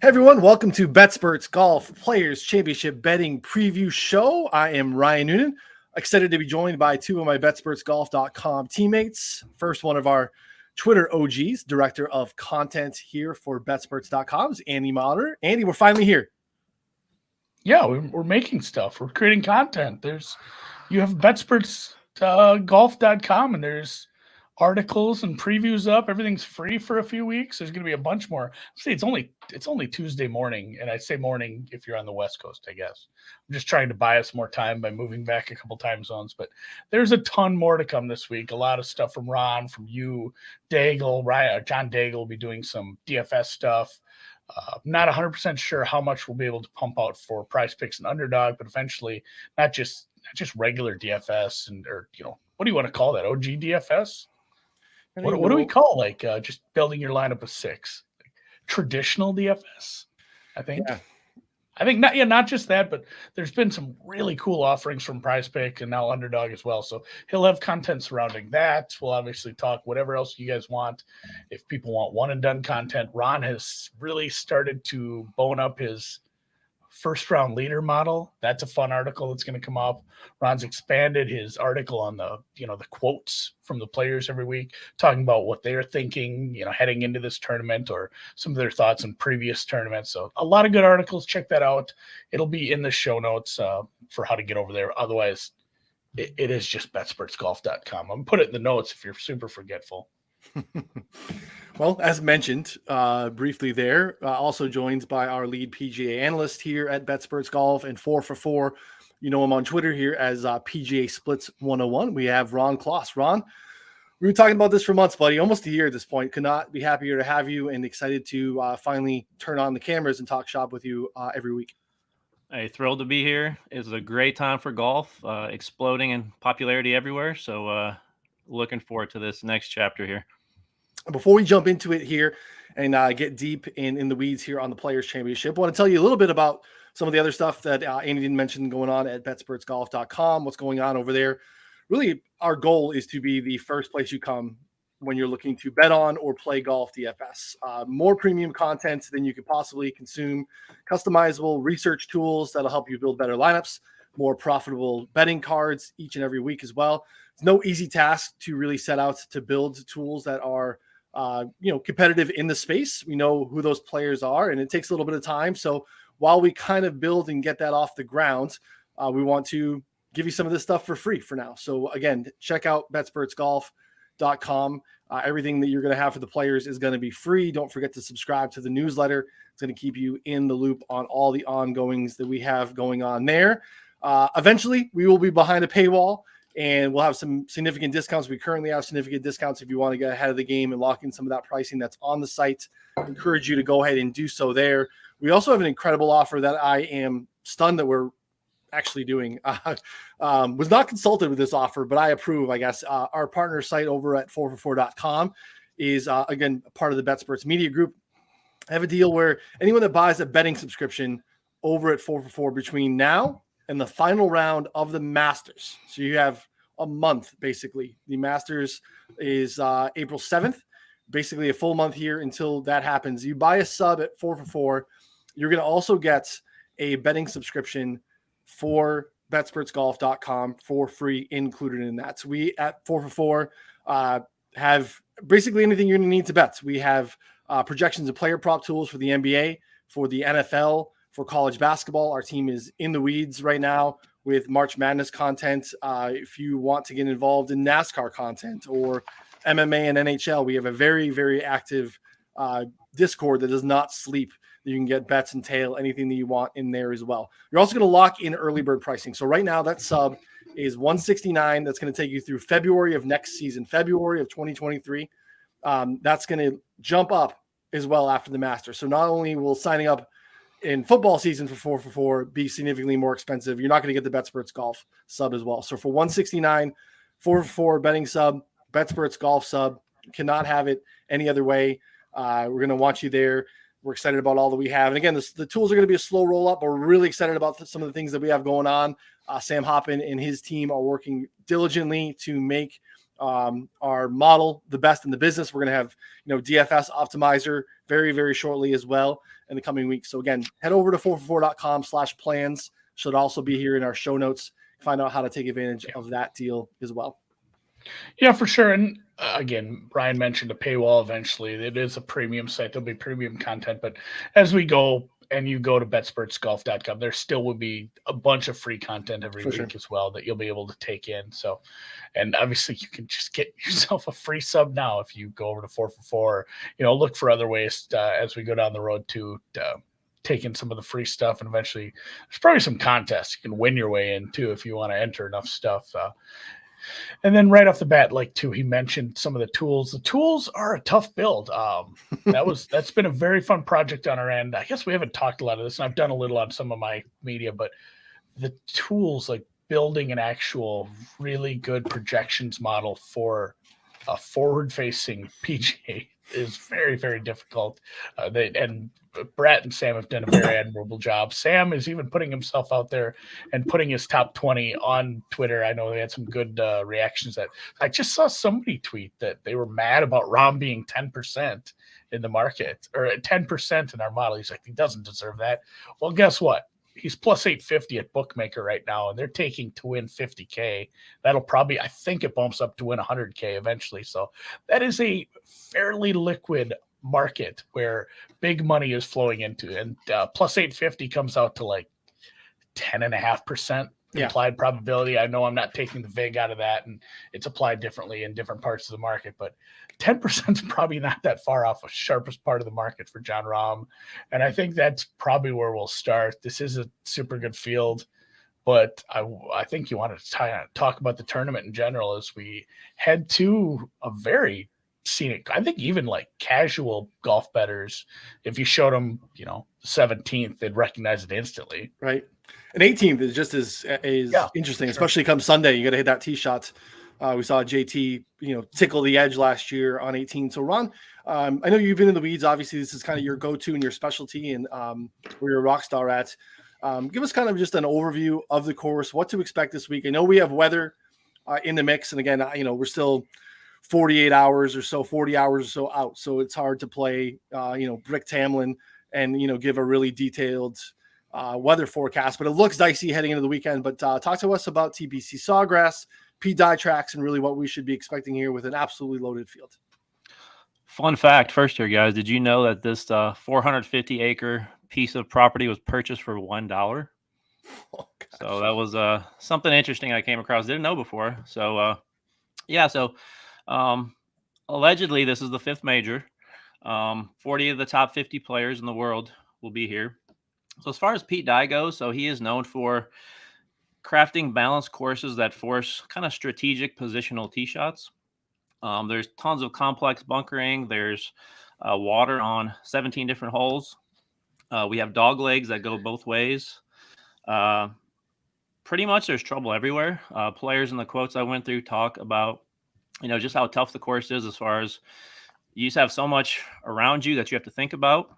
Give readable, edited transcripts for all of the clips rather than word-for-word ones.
Hey everyone, welcome to BetSperts Golf Players Championship Betting Preview Show. I am Ryan Noonan, excited to be joined by two of my BetSpertsGolf.com teammates. First, one of our Twitter OGs, Director of Content here for BetSperts.com is Andy Mauder. Andy, we're finally here. Yeah, we're making stuff. We're creating content. You have BetSperts Golf.com, and there's articles and previews up. Everything's free for a few weeks. There's going to be a bunch more. See, it's only Tuesday morning, and I say morning if you're on the West Coast, I guess. I'm just trying to buy us more time by moving back a couple time zones, but there's a ton more to come this week. A lot of stuff from Ron, from you, Daigo, Ryan, John Daigo will be doing some DFS stuff. Not 100% sure how much we'll be able to pump out for Prize Picks and Underdog, but eventually not just regular DFS or what do you want to call that? OG DFS? What do we call just building your lineup of six? Traditional DFS, I think. Yeah. I think not just that, but there's been some really cool offerings from Prize Pick and now Underdog as well. So he'll have content surrounding that. We'll obviously talk whatever else you guys want. If people want one and done content, Ron has really started to bone up his first round leader model. That's a fun article that's going to come up. Ron's expanded his article on the quotes from the players every week, talking about what they're thinking, heading into this tournament or some of their thoughts on previous tournaments. So a lot of good articles. Check that out. It'll be in the show notes for how to get over there. Otherwise, it is just BetSpertsGolf.com. I'm put it in the notes if you're super forgetful. Well, as mentioned briefly there, also joined by our lead PGA analyst here at BetSperts Golf and 4for4. You know him on Twitter here as PGA Splits 101. We have Ron Kloss. Ron, we were talking about this for months, buddy, almost a year at this point. Could not be happier to have you and excited to finally turn on the cameras and talk shop with you every week. Hey, thrilled to be here. It's a great time for golf, exploding in popularity everywhere. So looking forward to this next chapter here. Before we jump into it here and get deep in the weeds here on the Players Championship, I want to tell you a little bit about some of the other stuff that Andy didn't mention going on at BetSpertsGolf.com, what's going on over there. Really, our goal is to be the first place you come when you're looking to bet on or play golf DFS. More premium content than you could possibly consume, customizable research tools that'll help you build better lineups, more profitable betting cards each and every week as well. It's no easy task to really set out to build tools that are competitive in the space. We know who those players are, and it takes a little bit of time. So while we kind of build and get that off the ground, we want to give you some of this stuff for free for now. So again, check out BetSpertsGolf.com. Everything that you're going to have for the players is going to be free. Don't forget to subscribe to the newsletter. It's going to keep you in the loop on all the ongoings that we have going on there. Eventually, we will be behind a paywall, and we'll have some significant discounts. We currently have significant discounts if you want to get ahead of the game and lock in some of that pricing that's on the site. I encourage you to go ahead and do so there. We also have an incredible offer that I am stunned that we're actually doing. Was not consulted with this offer, but I approve, I guess. Our partner site over at 4for4.com is, again, part of the BetSperts Media Group. I have a deal where anyone that buys a betting subscription over at 4for4 between now and the final round of the Masters. So you have a month, basically. The Masters is April 7th, basically a full month here until that happens. You buy a sub at 4for4, you're going to also get a betting subscription for BetSpertsGolf.com for free included in that. So we at 4for4 have basically anything you're going to need to bet. We have projections and player prop tools for the NBA, for the NFL, for college basketball. Our team is in the weeds right now with March Madness content. If you want to get involved in NASCAR content or MMA and NHL, we have a very, very active Discord that does not sleep. You can get bets and tail, anything that you want in there as well. You're also going to lock in early bird pricing. So right now that sub is $169. That's going to take you through February of next season, February of 2023. That's going to jump up as well after the Masters. So not only will signing up in football season for 4for4 be significantly more expensive, you're not going to get the BetSperts Golf sub as well. So for $169, 4for4 betting sub, BetSperts Golf sub, cannot have it any other way. We're going to want you there. We're excited about all that we have. And again, the tools are going to be a slow roll up, but we're really excited about some of the things that we have going on. Sam Hoppin and his team are working diligently to make our model, the best in the business. We're going to have, DFS optimizer very, very shortly as well in the coming weeks. So again, head over to 4for4.com/plans. Should also be here in our show notes. Find out how to take advantage of that deal as well. Yeah, for sure. And again, Ryan mentioned a paywall eventually. It is a premium site. There'll be premium content. But as we go and you go to betspurtsgolf.com, there still will be a bunch of free content every week as well that you'll be able to take in. So, and obviously you can just get yourself a free sub now if you go over to 4for4. Look for other ways as we go down the road to take in some of the free stuff. And eventually there's probably some contests you can win your way in too if you want to enter enough stuff. And then right off the bat, he mentioned some of the tools. The tools are a tough build. That's been a very fun project on our end. I guess we haven't talked a lot of this, and I've done a little on some of my media, but the tools, like building an actual really good projections model for a forward-facing PGA is very, very difficult. And Brett and Sam have done a very admirable job. Sam is even putting himself out there and putting his top 20 on Twitter. I know they had some good reactions. That I just saw somebody tweet that they were mad about Rahm being 10% in the market, or 10% in our model. He's like, he doesn't deserve that. Well, guess what? He's plus 850 at Bookmaker right now, and they're taking to win 50K. That'll probably, I think it bumps up to win 100K eventually. So that is a fairly liquid market where big money is flowing into, and plus 850 comes out to like 10.5% implied probability. I know I'm not taking the VIG out of that, and it's applied differently in different parts of the market, but 10% is probably not that far off the sharpest part of the market for Jon Rahm. And I think that's probably where we'll start. This is a super good field, but I think you want to talk about the tournament in general as we head to a very scenic. I think even like casual golf bettors, if you showed them, the 17th, they'd recognize it instantly. Right. And 18th is just as interesting, especially come Sunday. You got to hit that tee shot. We saw JT, tickle the edge last year on 18. So Ron, I know you've been in the weeds. Obviously, this is kind of your go-to and your specialty, and where you're a rock star at. Give us kind of just an overview of the course, what to expect this week. I know we have weather in the mix, and again, we're still 48 hours or so, 40 hours or so out. So it's hard to play, Brick Tamlin and, give a really detailed weather forecast, but it looks dicey heading into the weekend. But talk to us about TPC Sawgrass, P die tracks, and really what we should be expecting here with an absolutely loaded field. Fun fact first here, guys. Did you know that this 450-acre piece of property was purchased for $1? Oh, so that was something interesting I came across. Didn't know before. So, allegedly, this is the 5th major. 40 of the top 50 players in the world will be here. So as far as Pete Dye goes, so he is known for crafting balanced courses that force kind of strategic positional tee shots. There's tons of complex bunkering. There's water on 17 different holes. We have dog legs that go both ways. Pretty much there's trouble everywhere. Players in the quotes I went through talk about, just how tough the course is as far as you just have so much around you that you have to think about.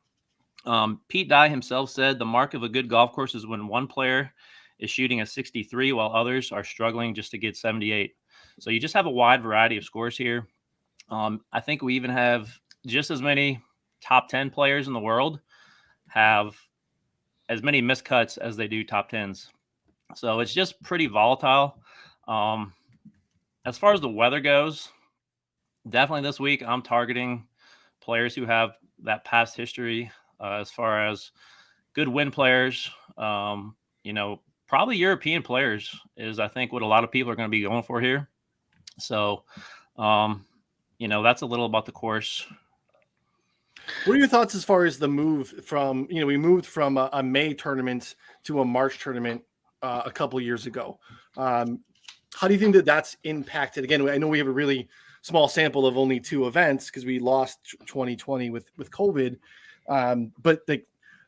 Pete Dye himself said the mark of a good golf course is when one player is shooting a 63 while others are struggling just to get 78. So you just have a wide variety of scores here. I think we even have just as many top 10 players in the world have as many miscuts as they do top 10s. So it's just pretty volatile. As far as the weather goes, definitely this week I'm targeting players who have that past history as far as good win players. Probably European players is, I think, what a lot of people are going to be going for here. So, that's a little about the course. What are your thoughts as far as the move from, we moved from a May tournament to a March tournament a couple of years ago. How do you think that that's impacted? Again, I know we have a really small sample of only 2 events because we lost 2020 with COVID. But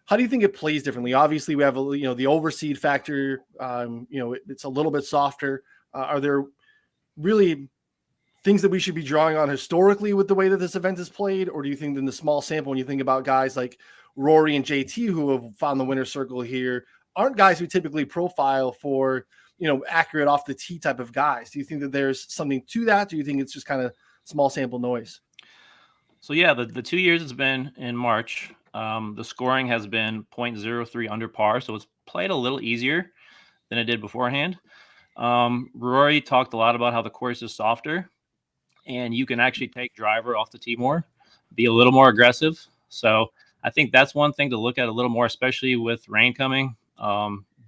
how do you think it plays differently? Obviously, we have the overseed factor. It's a little bit softer. Are there really things that we should be drawing on historically with the way that this event is played, or do you think in the small sample, when you think about guys like Rory and JT who have found the winner's circle here, aren't guys who typically profile for accurate off the tee type of guys. Do you think that there's something to that? Do you think it's just kind of small sample noise? So yeah, the 2 years it's been in March, the scoring has been 0.03 under par, so it's played a little easier than it did beforehand. Rory talked a lot about how the course is softer, and you can actually take driver off the tee more, be a little more aggressive. So I think that's one thing to look at a little more, especially with rain coming.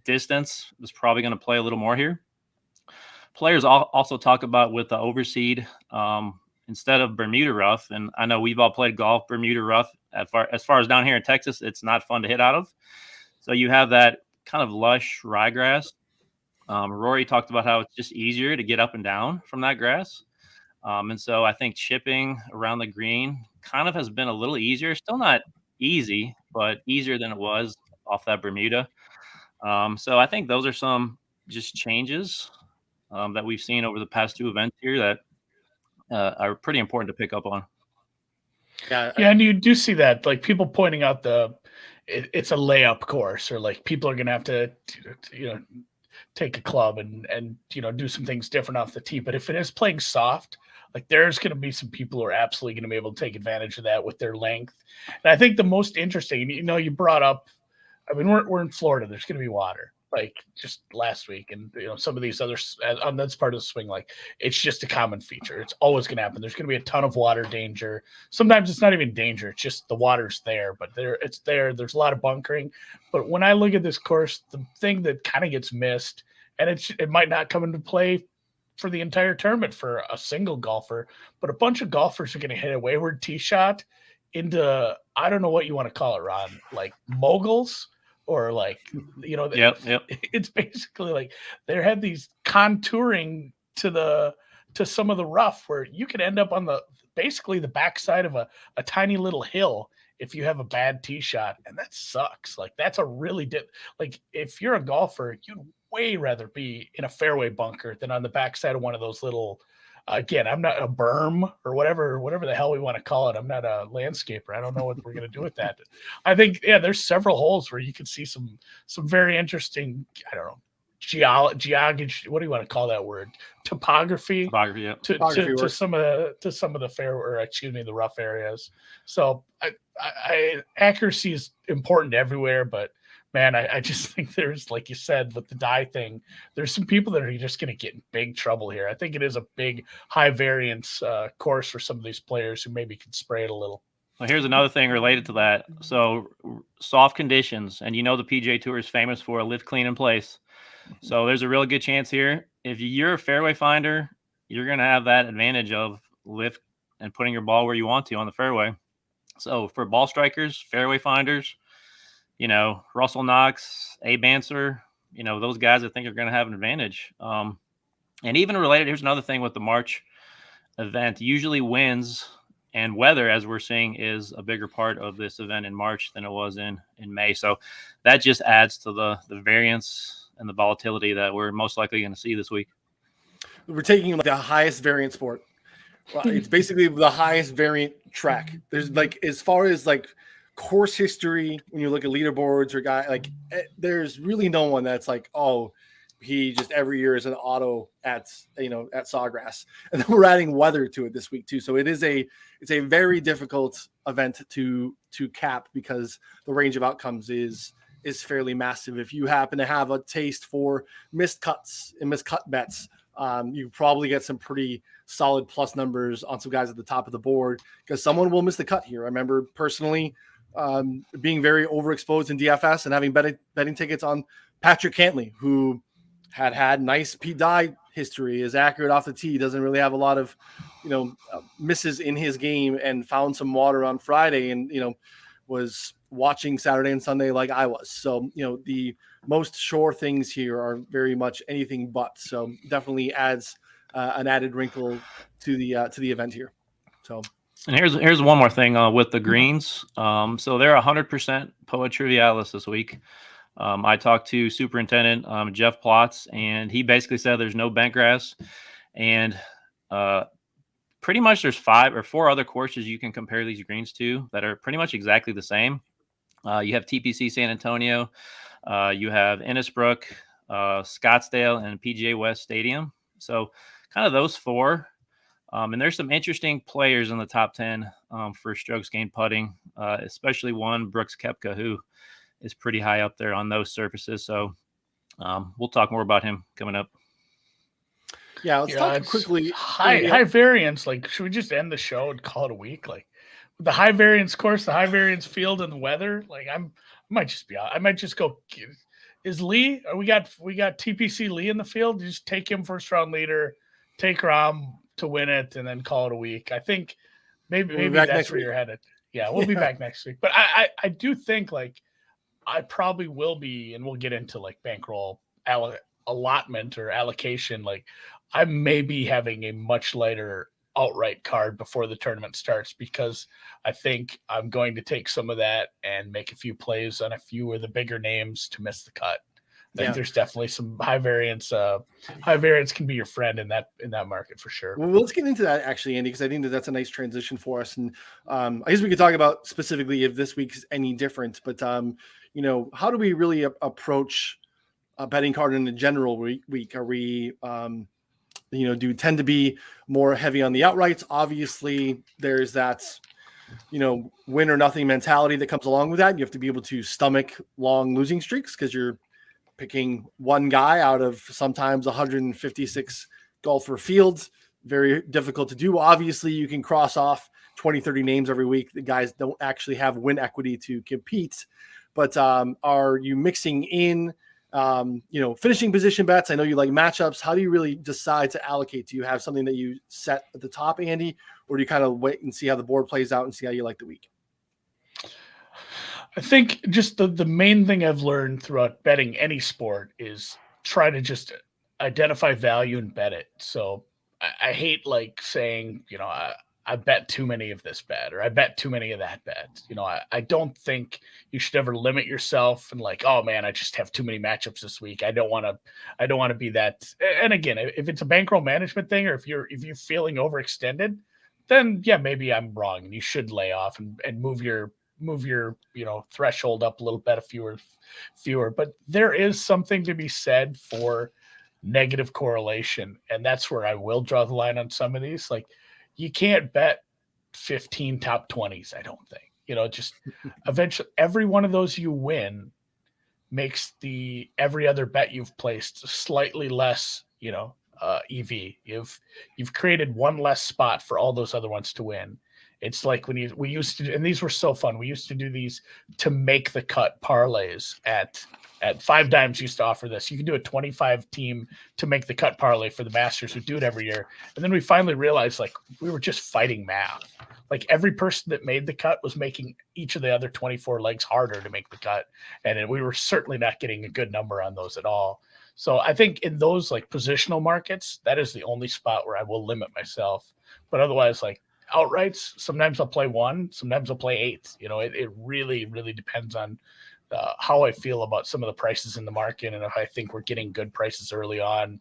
Distance is probably going to play a little more here. Players also talk about with the overseed, instead of Bermuda rough, and I know we've all played golf, Bermuda rough, as far as down here in Texas, it's not fun to hit out of. So you have that kind of lush ryegrass. Rory talked about how it's just easier to get up and down from that grass. And so I think chipping around the green kind of has been a little easier. Still not easy, but easier than it was off that Bermuda. So I think those are some just changes that we've seen over the past 2 events here that are pretty important to pick up on. Yeah, and you do see that, like people pointing out it's a layup course, or like people are going to have to, take a club and do some things different off the tee. But if it is playing soft, like there's going to be some people who are absolutely going to be able to take advantage of that with their length. And I think the most interesting, you brought up, I mean, we're in Florida. There's going to be water, like just last week, and some of these others on that's part of the swing. Like it's just a common feature. It's always going to happen. There's going to be a ton of water danger. Sometimes it's not even danger. It's just the water's there, but it's there. There's a lot of bunkering. But when I look at this course, the thing that kind of gets missed, and it might not come into play for the entire tournament for a single golfer, but a bunch of golfers are going to hit a wayward tee shot into, I don't know what you want to call it, Ron, like moguls. Or like, Yep. It's basically like they had these contouring to some of the rough where you could end up on basically the backside of a tiny little hill if you have a bad tee shot, and that sucks. Like that's a really like if you're a golfer, you'd way rather be in a fairway bunker than on the backside of one of those little. Again, I'm not a berm or whatever the hell we want to call it. I'm not a landscaper. I don't know what we're going to do with that. I think, there's several holes where you can see some very interesting, I don't know, geology. What do you want to call that word? Topography. Topography, yeah. To some of the the rough areas. So accuracy is important everywhere, but man, I just think there's, like you said, with the die thing, there's some people that are just going to get in big trouble here. I think it is a big high variance course for some of these players who maybe can spray it a little. Well, here's another thing related to that. So soft conditions, and the PGA Tour is famous for a lift clean in place. So there's a real good chance here. If you're a fairway finder, you're going to have that advantage of lift and putting your ball where you want to on the fairway. So for ball strikers, fairway finders, Russell Knox, Abe Answer, those guys I think are going to have an advantage. And even related, here's another thing with the March event. Usually winds and weather, as we're seeing, is a bigger part of this event in March than it was in May. So that just adds to the variance and the volatility that we're most likely going to see this week. We're taking the highest variant sport. It's basically the highest variant track. There's as far as course history, when you look at leaderboards or there's really no one that's he just every year is an auto at Sawgrass. And then we're adding weather to it this week too. So it's a very difficult event to cap because the range of outcomes is fairly massive. If you happen to have a taste for missed cuts and missed cut bets, you probably get some pretty solid plus numbers on some guys at the top of the board because someone will miss the cut here. I remember personally being very overexposed in DFS and having betting tickets on Patrick Cantley, who had nice Pete Dye history, is accurate off the tee, doesn't really have a lot of misses in his game, and found some water on Friday and was watching Saturday and Sunday like I was. So the most sure things here are very much anything but. So definitely adds an added wrinkle to the event here. So. And here's one more thing with the greens. So they're 100% Poa Trivialis this week. I talked to Superintendent Jeff Plotz, and he basically said there's no bent grass, and pretty much there's 5 or 4 other courses you can compare these greens to that are pretty much exactly the same. You have TPC San Antonio, you have Innisbrook, Scottsdale, and PGA West Stadium. So kind of those four. And there's some interesting players in the top 10 for strokes gained putting, especially one, Brooks Koepka, who is pretty high up there on those surfaces. So we'll talk more about him coming up. Yeah, let's talk quickly. High variance. Like, should we just end the show and call it a week? Like, the high variance course, the high variance field, and the weather. Like, I might just go. Is Lee? We got TPC Lee in the field. Just take him first round leader. Take Rahm to win it, and then call it a week. I think maybe that's where you're headed. Yeah, we'll be back next week. But I do think, like, I probably will be, and we'll get into like bankroll allotment or allocation. Like, I may be having a much lighter outright card before the tournament starts, because I think I'm going to take some of that and make a few plays on a few of the bigger names to miss the cut. I think there's definitely some high variance. High variance can be your friend in that market for sure. Well, let's get into that actually, Andy, because I think that's a nice transition for us. And I guess we could talk about specifically if this week's any different. But how do we really approach a betting card in a general week? Are we do you tend to be more heavy on the outrights? Obviously, there's that win or nothing mentality that comes along with that. You have to be able to stomach long losing streaks because you're picking one guy out of sometimes 156 golfer fields. Very difficult to do. Obviously, you can cross off 20, 30 names every week. The guys don't actually have win equity to compete. But are you mixing in, finishing position bets? I know you like matchups. How do you really decide to allocate? Do you have something that you set at the top, Andy, or do you kind of wait and see how the board plays out and see how you like the week? I think just the main thing I've learned throughout betting any sport is try to just identify value and bet it. So I hate like saying, I bet too many of this bet, or I bet too many of that bet. I don't think you should ever limit yourself and like, oh man, I just have too many matchups this week. I don't want to be that. And again, if it's a bankroll management thing, or if you're feeling overextended, then yeah, maybe I'm wrong and you should lay off and move your threshold up a little bit, fewer. But there is something to be said for negative correlation, and that's where I will draw the line on some of these. Like, you can't bet 15 top 20s, I don't think. Just eventually every one of those you win makes every other bet you've placed slightly less, EV. You've created one less spot for all those other ones to win. It's like when we used to, and these were so fun. We used to do these to make the cut parlays at Five Dimes used to offer this. You can do a 25 team to make the cut parlay for the Masters who do it every year. And then we finally realized like we were just fighting math. Like every person that made the cut was making each of the other 24 legs harder to make the cut. And we were certainly not getting a good number on those at all. So I think in those like positional markets, that is the only spot where I will limit myself. But otherwise, like outrights, sometimes I'll play one, sometimes I'll play 8. It really, really depends on how I feel about some of the prices in the market, and if I think we're getting good prices early on.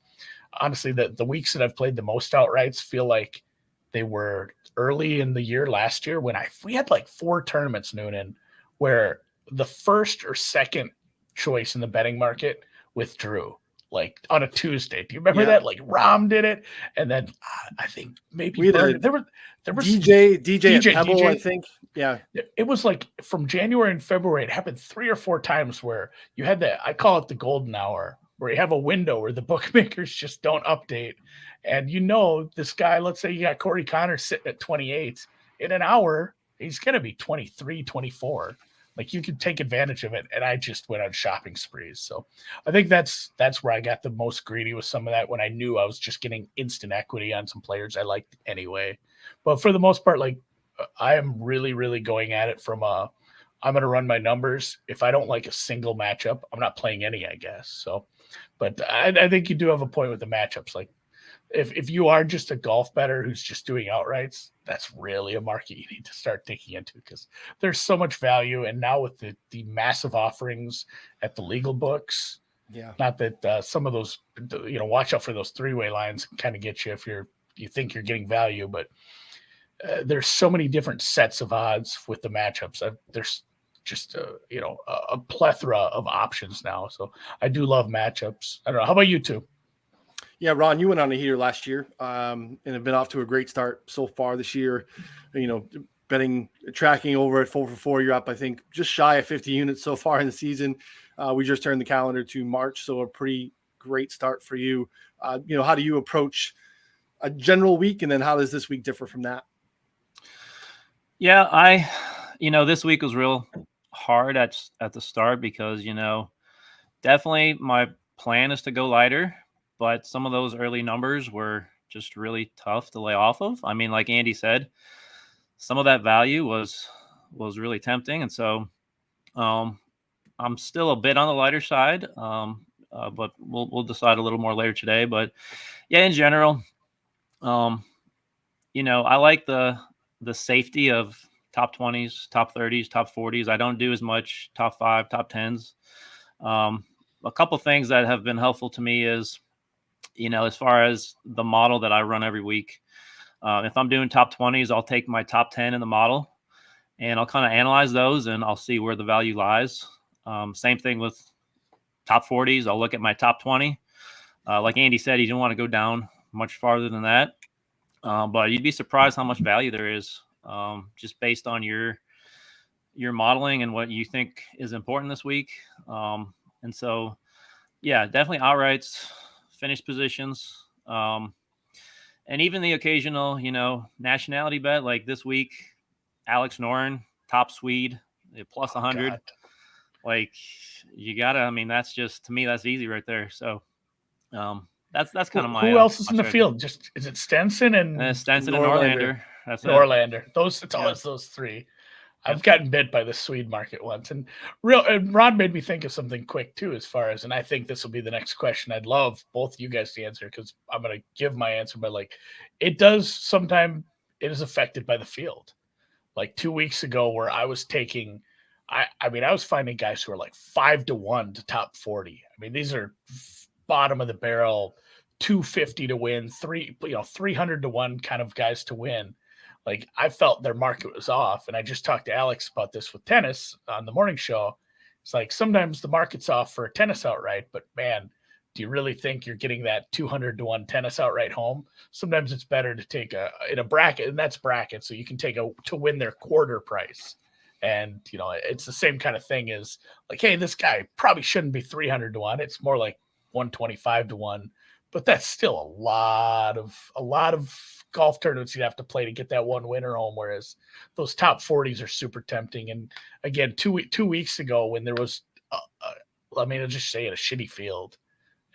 Honestly, the weeks that I've played the most outrights feel like they were early in the year last year when we had like 4 tournaments, Noonan, where the first or second choice in the betting market withdrew. Like on a Tuesday. Do you remember that? Like Rahm did it. And then I think maybe there was DJ at Pebble, I think. Yeah. It was like from January and February, it happened 3 or 4 times where you had I call it the golden hour, where you have a window where the bookmakers just don't update. And this guy, let's say you got Corey Connors sitting at 28. In an hour, he's going to be 23, 24. Like you could take advantage of it. And I just went on shopping sprees. So I think that's where I got the most greedy with some of that, when I knew I was just getting instant equity on some players I liked anyway. But for the most part, like I am really, really going at it from I'm going to run my numbers. If I don't like a single matchup, I'm not playing any, I guess. So, but I think you do have a point with the matchups. Like if you are just a golf bettor who's just doing outrights, that's really a market you need to start digging into, because there's so much value. And now with the massive offerings at the legal books, not that some of those, watch out for those 3-way lines can kind of get you if you think you're getting value, but there's so many different sets of odds with the matchups. There's just a plethora of options now. So I do love matchups. I don't know. How about you two? Yeah, Ron, you went on a heater last year and have been off to a great start so far this year. Tracking over at 4 for 4, you're up, I think, just shy of 50 units so far in the season. We just turned the calendar to March, so a pretty great start for you. How do you approach a general week, and then how does this week differ from that? Yeah, this week was real hard at the start because, definitely my plan is to go lighter, but some of those early numbers were just really tough to lay off of. I mean, like Andy said, some of that value was really tempting. And so I'm still a bit on the lighter side, but we'll decide a little more later today. But yeah, in general, I like the safety of top 20s, top 30s, top 40s. I don't do as much top 5, top 10s. A couple things that have been helpful to me is, as far as the model that I run every week, if I'm doing top 20s, I'll take my top 10 in the model and I'll kind of analyze those and I'll see where the value lies. Same thing with top 40s. I'll look at my top 20. Like Andy said, he didn't want to go down much farther than that. But you'd be surprised how much value there is just based on your modeling and what you think is important this week. And so, yeah, definitely outrights, finish positions, and even the occasional, nationality bet. Like this week, Alex Noren, top Swede, plus 100. God. Like you gotta. I mean, that's just, to me, that's easy right there. So that's kind of my. Who else is my in the strategy. field? Just is it Stenson and Stenson and Norlander? That's it. Norlander. It's always those three. I've gotten bit by the Swede market once, and Ron made me think of something quick too, as far as, and I think this will be the next question. I'd love both you guys to answer because I'm going to give my answer, but it does sometimes, it is affected by the field. Like 2 weeks ago, where I was taking, I was finding guys who are like 5-1 to top 40. I mean, these are bottom of the barrel, 250 to win, 300 to 1 kind of guys to win. Like I felt their market was off. And I just talked to Alex about this with tennis on the morning show. It's like, sometimes the market's off for a tennis outright, but man, do you really think you're getting that 200 to 1 tennis outright home? Sometimes it's better to take in a bracket, and that's bracket. So you can take to win their quarter price. And, it's the same kind of thing as like, hey, this guy probably shouldn't be 300 to 1. It's more like 125 to 1, but that's still a lot of golf tournaments you'd have to play to get that one winner home. Whereas those top 40s are super tempting. And again, 2 weeks ago when there was, I'll just say it, a shitty field,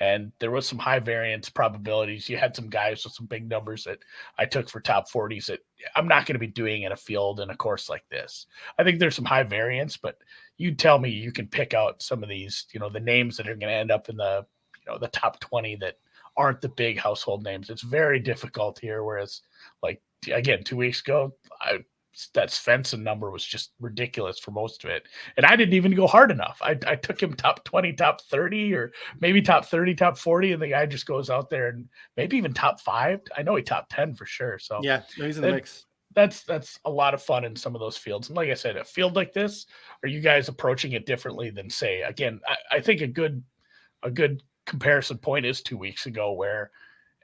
and there was some high variance probabilities. You had some guys with some big numbers that I took for top 40s that I'm not going to be doing in a field in a course like this. I think there's some high variance, but you tell me you can pick out some of these, the names that are going to end up in the top 20 that aren't the big household names. It's very difficult here. Whereas, like, again, 2 weeks ago, that Svensson number was just ridiculous for most of it. And I didn't even go hard enough. I took him top 20, top 30, or maybe top 30, top 40. And the guy just goes out there and maybe even top 5. I know he top 10 for sure. So yeah, he's in the mix. That's a lot of fun in some of those fields. And like I said, a field like this, are you guys approaching it differently than, say, again, I think a good comparison point is 2 weeks ago where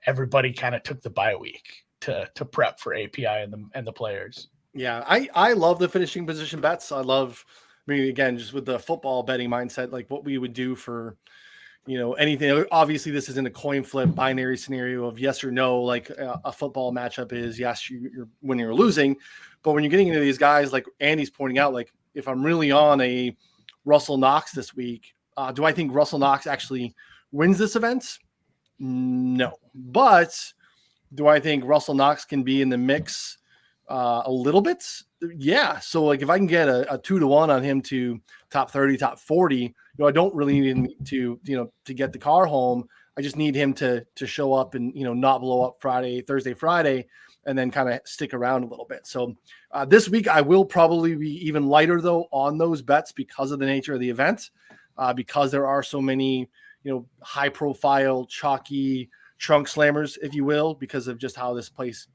everybody kind of took the bye week to prep for API and the players. Yeah, I love the finishing position bets. Again, just with the football betting mindset, like what we would do for, anything. Obviously, this isn't a coin flip binary scenario of yes or no. Like a football matchup is yes, you're winning or losing. But when you're getting into these guys, like Andy's pointing out, like if I'm really on a Russell Knox this week, do I think Russell Knox actually wins this event? No. But do I think Russell Knox can be in the mix a little bit? Yeah. So like if I can get a 2-1 on him to top 30, top 40, I don't really need him to get the car home. I just need him to show up and, not blow up Thursday, Friday, and then kind of stick around a little bit. So this week I will probably be even lighter though on those bets because of the nature of the event, because there are so many, high profile, chalky trunk slammers, if you will, because of just how this place,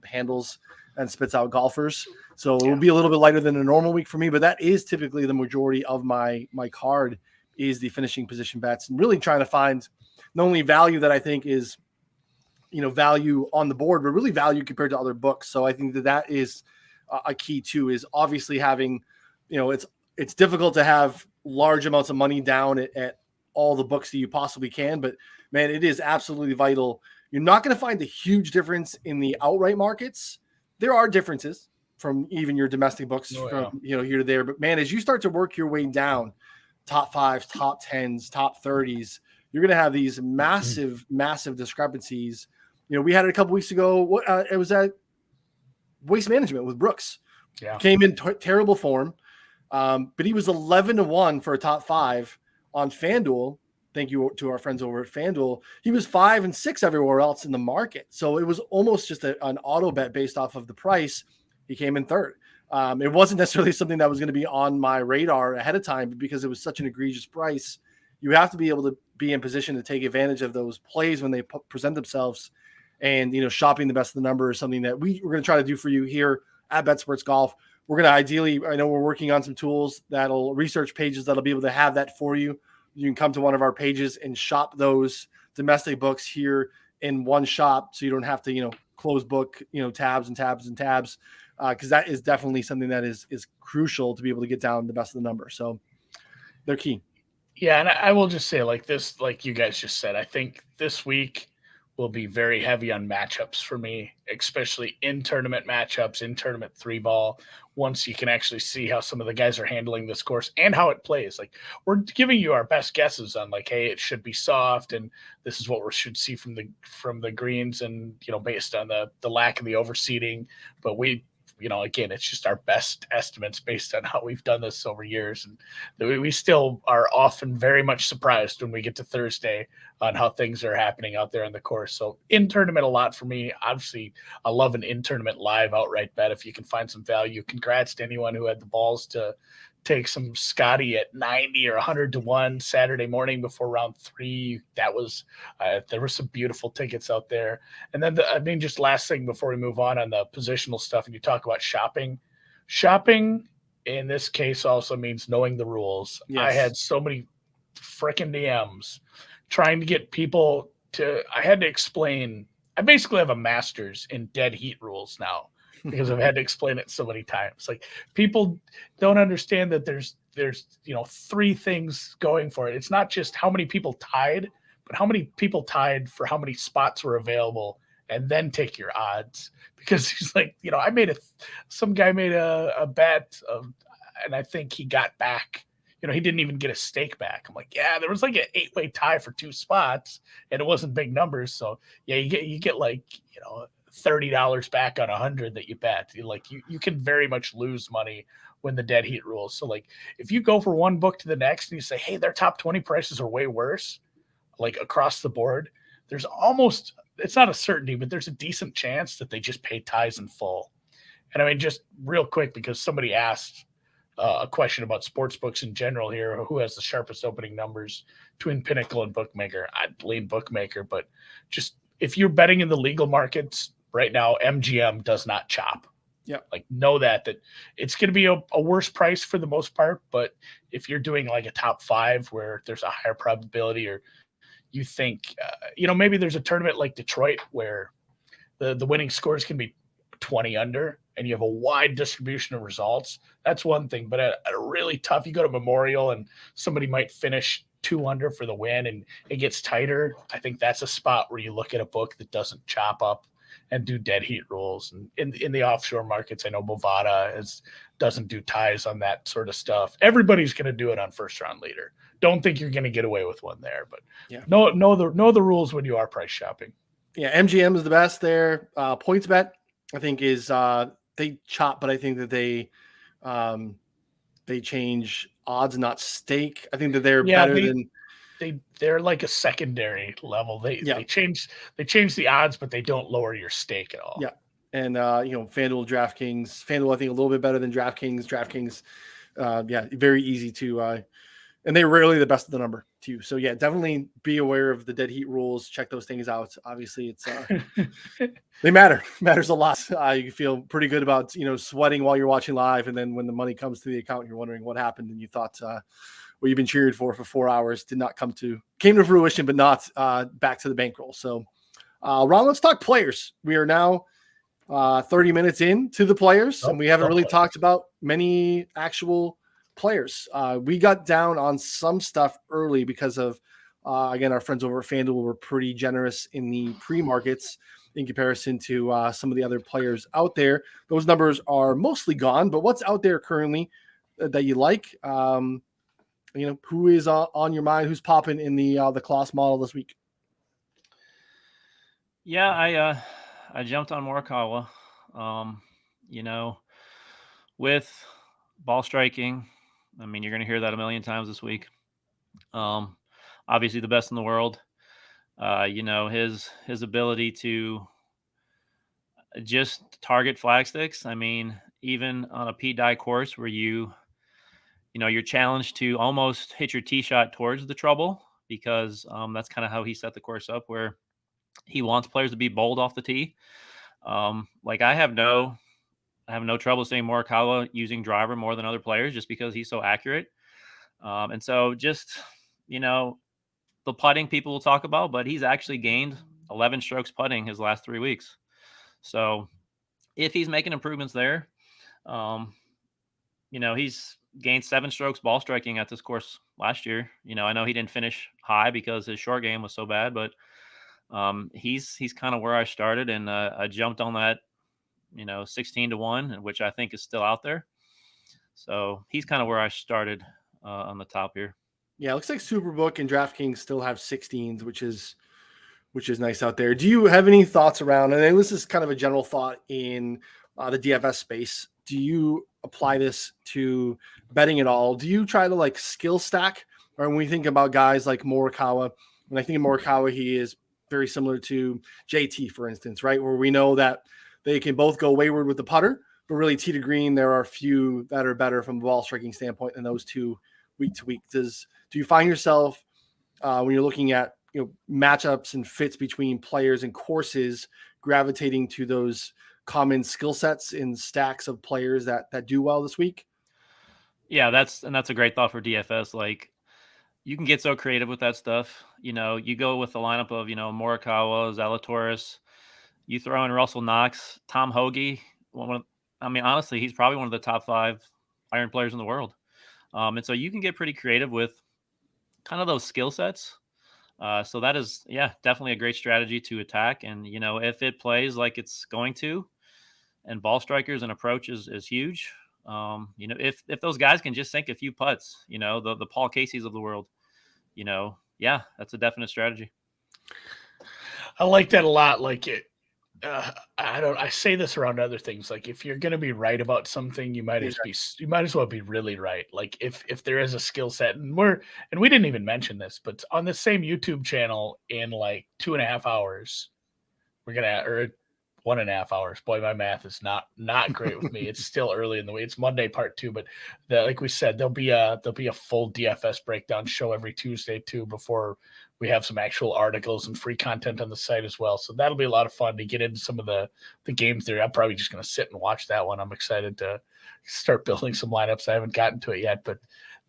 handles and spits out golfers. So it will be a little bit lighter than a normal week for me, but that is typically the majority of my card is the finishing position bets, and really trying to find not only value that I think is, value on the board, but really value compared to other books. So I think that is a key too, is obviously having, it's difficult to have large amounts of money down at all the books that you possibly can, but man, it is absolutely vital. You're not going to find a huge difference in the outright markets. There are differences from even your domestic books from here to there, but man, as you start to work your way down, top 5s, top 10s, top 30s, you're going to have these massive discrepancies. We had it a couple weeks ago. It was at Waste Management with Brooks. Yeah, came in terrible form, but he was 11-1 for a top 5 on FanDuel. Thank you to our friends over at FanDuel. He was 5-6 everywhere else in the market. So it was almost just an auto bet based off of the price. He came in third. It wasn't necessarily something that was going to be on my radar ahead of time, but because it was such an egregious price, you have to be able to be in position to take advantage of those plays when they present themselves. And, shopping the best of the number is something that we're going to try to do for you here at BetSports Golf. We're going to ideally, I know we're working on some tools research pages that'll be able to have that for you. You can come to one of our pages and shop those domestic books here in one shop, so you don't have to, close book, tabs and tabs and tabs, because that is definitely something that is crucial to be able to get down the best of the number. So they're key. Yeah, and I will just say, like you guys just said, I think this week will be very heavy on matchups for me, especially in tournament matchups, in tournament 3-ball. Once you can actually see how some of the guys are handling this course and how it plays, like we're giving you our best guesses on, like, hey, it should be soft, and this is what we should see from the greens, and based on the lack of the overseeding. But we, again, it's just our best estimates based on how we've done this over years. And we still are often very much surprised when we get to Thursday on how things are happening out there in the course. So in tournament a lot for me. Obviously, I love an in-tournament live outright bet if you can find some value. Congrats to anyone who had the balls to take some Scotty at 90 or 100-1 Saturday morning before round 3. That was there were some beautiful tickets out there. And then just last thing before we move on the positional stuff, and you talk about shopping in this case also means knowing the rules. Yes. I had so many freaking DMs trying to get people to, I had to explain. I basically have a master's in dead heat rules now, because I've had to explain it so many times. Like, people don't understand that there's 3 things going for it. It's not just how many people tied, but how many people tied for how many spots were available, and then take your odds. Because he's like, some guy made a bet and I think he got back, he didn't even get a stake back. I'm like, yeah, there was like an 8-way tie for 2 spots, and it wasn't big numbers. So yeah, you get like, $30 back on 100 that you bet. You can very much lose money when the dead heat rules. So like, if you go for one book to the next and you say, hey, their top 20 prices are way worse, like across the board, there's almost, it's not a certainty, but there's a decent chance that they just pay ties in full. And I mean, just real quick, because somebody asked a question about sports books in general here, who has the sharpest opening numbers between Pinnacle and Bookmaker. I'd lean Bookmaker, but just if you're betting in the legal markets right now, MGM does not chop. Yeah, like know that it's going to be a worse price for the most part. But if you're doing like a top 5 where there's a higher probability, or you think, maybe there's a tournament like Detroit where the winning scores can be 20 under and you have a wide distribution of results, that's one thing. But at a really tough, you go to Memorial and somebody might finish 2 under for the win and it gets tighter. I think that's a spot where you look at a book that doesn't chop up and do dead heat rules. And in the offshore markets, I know Bovada doesn't do ties on that sort of stuff. Everybody's going to do it on first round leader. Don't think you're going to get away with one there, but yeah, know the rules when you are price shopping. Yeah, MGM is the best there. PointsBet, I think, is they chop, but I think that they change odds, not stake. I think that they're better than they're like a secondary level. They change the odds, but they don't lower your stake at all. Yeah. And FanDuel, DraftKings, I think a little bit better than DraftKings. DraftKings, very easy to and they're rarely the best of the number too. So yeah, definitely be aware of the dead heat rules. Check those things out. Obviously, it's they matters a lot. You feel pretty good about sweating while you're watching live, and then when the money comes to the account, you're wondering what happened, and you thought what you've been cheered for 4 hours came to fruition, but not back to the bankroll. So, Ron, let's talk players. We are now 30 minutes into the players, and we haven't really talked about many actual players. We got down on some stuff early because of, again, our friends over at FanDuel were pretty generous in the pre-markets in comparison to some of the other players out there. Those numbers are mostly gone, but what's out there currently that you like? Who is on your mind? Who's popping in the Kloss model this week? Yeah, I jumped on Morikawa. With ball striking, I mean, you're going to hear that a million times this week. Obviously the best in the world. His ability to just target flag sticks. I mean, even on a Pete Dye course where you're challenged to almost hit your tee shot towards the trouble, because that's kind of how he set the course up, where he wants players to be bold off the tee. I have no trouble saying Morikawa using driver more than other players just because he's so accurate. And so just, the putting people will talk about, but he's actually gained 11 strokes putting his last 3 weeks. So if he's making improvements there, he's gained 7 strokes ball striking at this course last year. I know he didn't finish high because his short game was so bad, but he's kind of where I started, and I jumped on that, 16-1, which I think is still out there. So he's kind of where I started on the top here. Yeah, it looks like Superbook and DraftKings still have 16s, which is nice out there. Do you have any thoughts around, and this is kind of a general thought in the DFS space, do you apply this to betting at all? Do you try to skill stack? Or when we think about guys like Morikawa, when I think of Morikawa, he is very similar to JT, for instance, right? Where we know that they can both go wayward with the putter, but really tee to green, there are a few that are better from a ball striking standpoint than those two week to week. Do you find yourself when you're looking at matchups and fits between players and courses gravitating to those common skill sets in stacks of players that do well this week? Yeah, that's a great thought for DFS. You can get so creative with that stuff. You go with the lineup of, Morikawa, Zalatoris, you throw in Russell Knox, Tom Hoagie. Honestly, he's probably one of the top 5 iron players in the world. And so you can get pretty creative with kind of those skill sets. So that is, definitely a great strategy to attack. And, if it plays like it's going to, and ball strikers and approach is huge. If those guys can just sink a few putts, the Paul Caseys of the world, that's a definite strategy. I like that a lot. I say this around other things. If you're going to be right about something, you might as well be really right. If there is a skill set, and we didn't even mention this, but on the same YouTube channel in 2.5 hours, we're going to, or 1.5 hours. Boy, my math is not great with me. It's still early in the week. It's Monday part 2, but like we said, there'll be a full DFS breakdown show every Tuesday too, before we have some actual articles and free content on the site as well. So that'll be a lot of fun to get into some of the games there. I'm probably just going to sit and watch that one. I'm excited to start building some lineups. I haven't gotten to it yet, but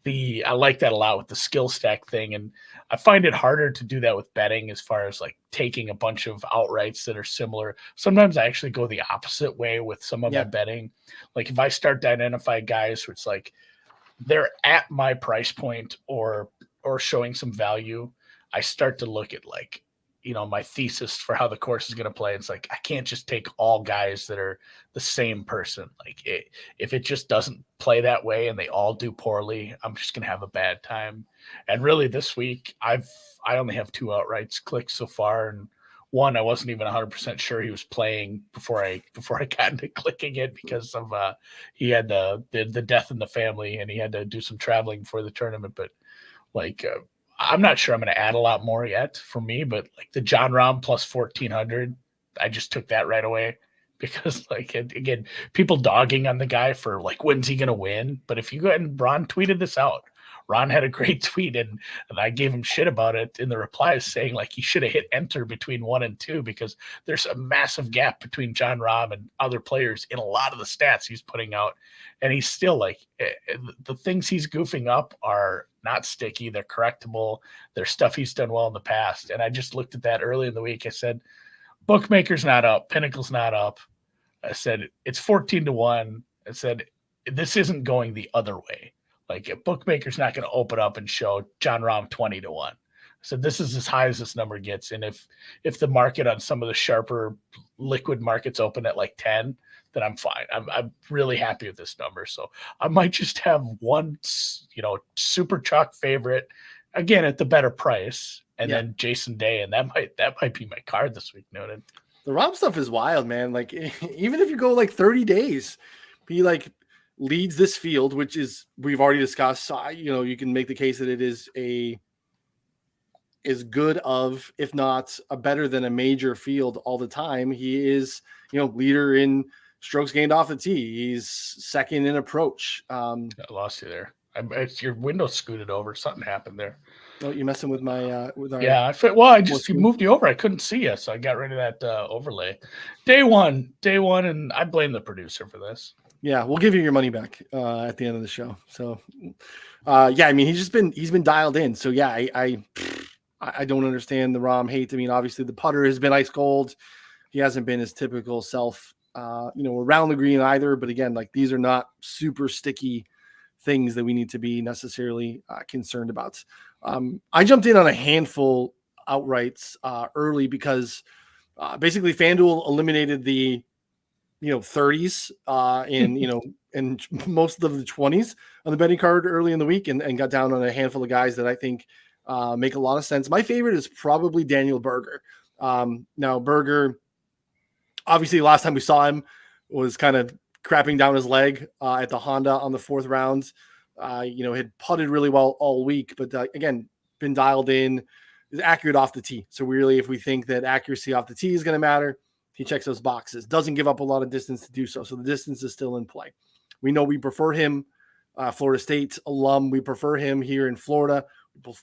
I like that a lot with the skill stack thing. And I find it harder to do that with betting, as far as taking a bunch of outrights that are similar. Sometimes I actually go the opposite way with some of my betting. If I start to identify guys who it's they're at my price point or showing some value, I start to look at my thesis for how the course is going to play. It's I can't just take all guys that are the same person. If it just doesn't play that way and they all do poorly, I'm just going to have a bad time. And really this week, I only have 2 outrights clicked so far. And one, I wasn't even 100% sure he was playing before I got into clicking it, because of he had the death in the family and he had to do some traveling before the tournament. But I'm not sure I'm going to add a lot more yet for me, but the John Rahm plus 1,400, I just took that right away, because again, people dogging on the guy for when's he going to win? But if you go ahead and Ron tweeted this out, Ron had a great tweet, and I gave him shit about it in the replies, saying like he should have hit enter between 1 and 2 because there's a massive gap between John Rahm and other players in a lot of the stats he's putting out, and he's still like the things he's goofing up are not sticky. They're correctable. They're stuff he's done well in the past. And I just looked at that early in the week. I said, bookmaker's not up. Pinnacle's not up. I said, it's 14-1. I said, this isn't going the other way. Like, a bookmaker's not going to open up and show John Rahm 20-1. I said, this is as high as this number gets. And if the market on some of the sharper liquid markets open at like 10, then I'm fine. I'm really happy with this number. So I might just have one, super chalk favorite again at the better price, and then Jason Day, and that might be my card this week, Noonan. The Rahm stuff is wild, man. Like, even if you go like 30 days, he like leads this field, which is, we've already discussed. So, you can make the case that it is is good of, if not a better than a major field all the time. He is, leader in strokes gained off the tee. He's second in approach. I lost you there. Your window scooted over. Something happened there. Oh, you're messing with my with our. Yeah, I just moved you over. I couldn't see you, so I got rid of that overlay. Day one, and I blame the producer for this. Yeah, we'll give you your money back at the end of the show. So, I mean, he's been dialed in. So yeah, I don't understand the Rahm hate. I mean, obviously the putter has been ice cold. He hasn't been his typical self. Around the green either, but again, like, these are not super sticky things that we need to be necessarily concerned about. I jumped in on a handful outrights early because basically FanDuel eliminated the 30s and most of the 20s on the betting card early in the week, and got down on a handful of guys that I think make a lot of sense. My favorite is probably Daniel Berger. Now Berger, obviously, last time we saw him was kind of crapping down his leg at the Honda on the fourth round. Had putted really well all week, but again, been dialed in, is accurate off the tee. So really, if we think that accuracy off the tee is going to matter, he checks those boxes. Doesn't give up a lot of distance to do so. So the distance is still in play. We know we prefer him, Florida State alum. We prefer him here in Florida. We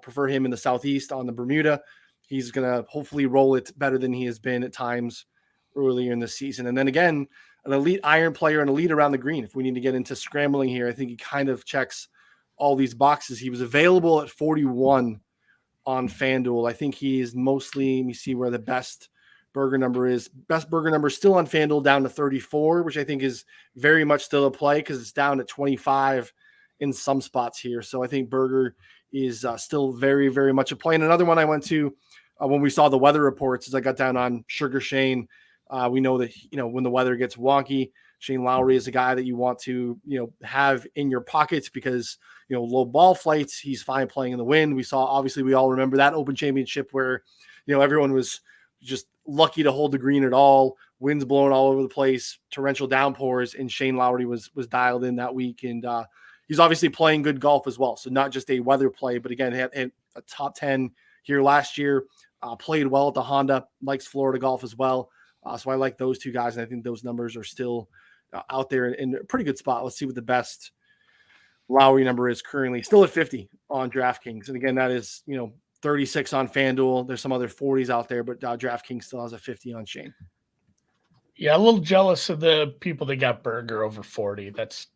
prefer him in the Southeast on the Bermuda. He's going to hopefully roll it better than he has been at times earlier in the season. And then again, an elite iron player, an elite around the green. If we need to get into scrambling here, I think he kind of checks all these boxes. He was available at 41 on FanDuel. I think he is mostly, let me see where the best Berger number is. Best Berger number is still on FanDuel, down to 34, which I think is very much still a play because it's down at 25 in some spots here. So I think Berger is still very, very much a play. And another one I went to when we saw the weather reports is I got down on Sugar Shane. We know that, when the weather gets wonky, Shane Lowry is a guy that you want to, have in your pockets because, low ball flights, he's fine playing in the wind. We all remember that Open Championship where, everyone was just lucky to hold the green at all, winds blowing all over the place, torrential downpours, and Shane Lowry was dialed in that week. And he's obviously playing good golf as well. So not just a weather play, but again, had a top 10 here last year, played well at the Honda, likes Florida golf as well. So I like those two guys, and I think those numbers are still out there in a pretty good spot. Let's see what the best Lowry number is currently. Still at 50 on DraftKings. And again, that is, 36 on FanDuel. There's some other 40s out there, but DraftKings still has a 50 on Shane. Yeah, a little jealous of the people that got Berger over 40. That's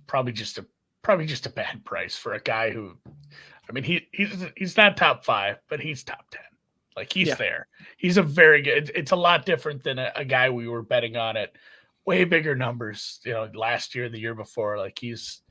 probably just a bad price for a guy who, I mean, he's not top 5, but he's top 10. Like, he's there. He's a very good. It's a lot different than a guy we were betting on at way bigger numbers. Last year, the year before. Like, he's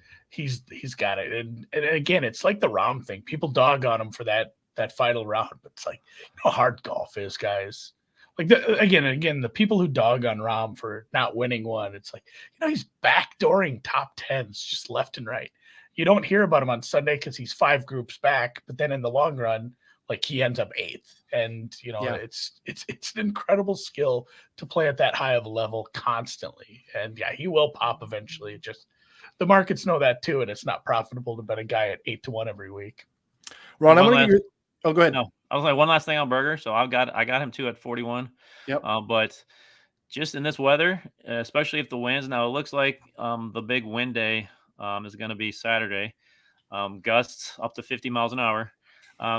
got it. And again, it's like the Rahm thing. People dog on him for that final round, but it's like, how hard golf is, guys. Like, again, the people who dog on Rahm for not winning one, it's like, he's backdooring top 10s just left and right. You don't hear about him on Sunday because he's 5 groups back, but then in the long run, like, he ends up 8th, and it's an incredible skill to play at that high of a level constantly. And yeah, he will pop eventually. Just the markets know that too, and it's not profitable to bet a guy at 8-1 every week. Ron, I'm going to give you. Oh, go ahead. No, I was like, one last thing on Berger. So I got him too at 41. Yep. But just in this weather, especially if the winds. Now it looks like the big wind day is going to be Saturday. gusts up to 50 miles an hour.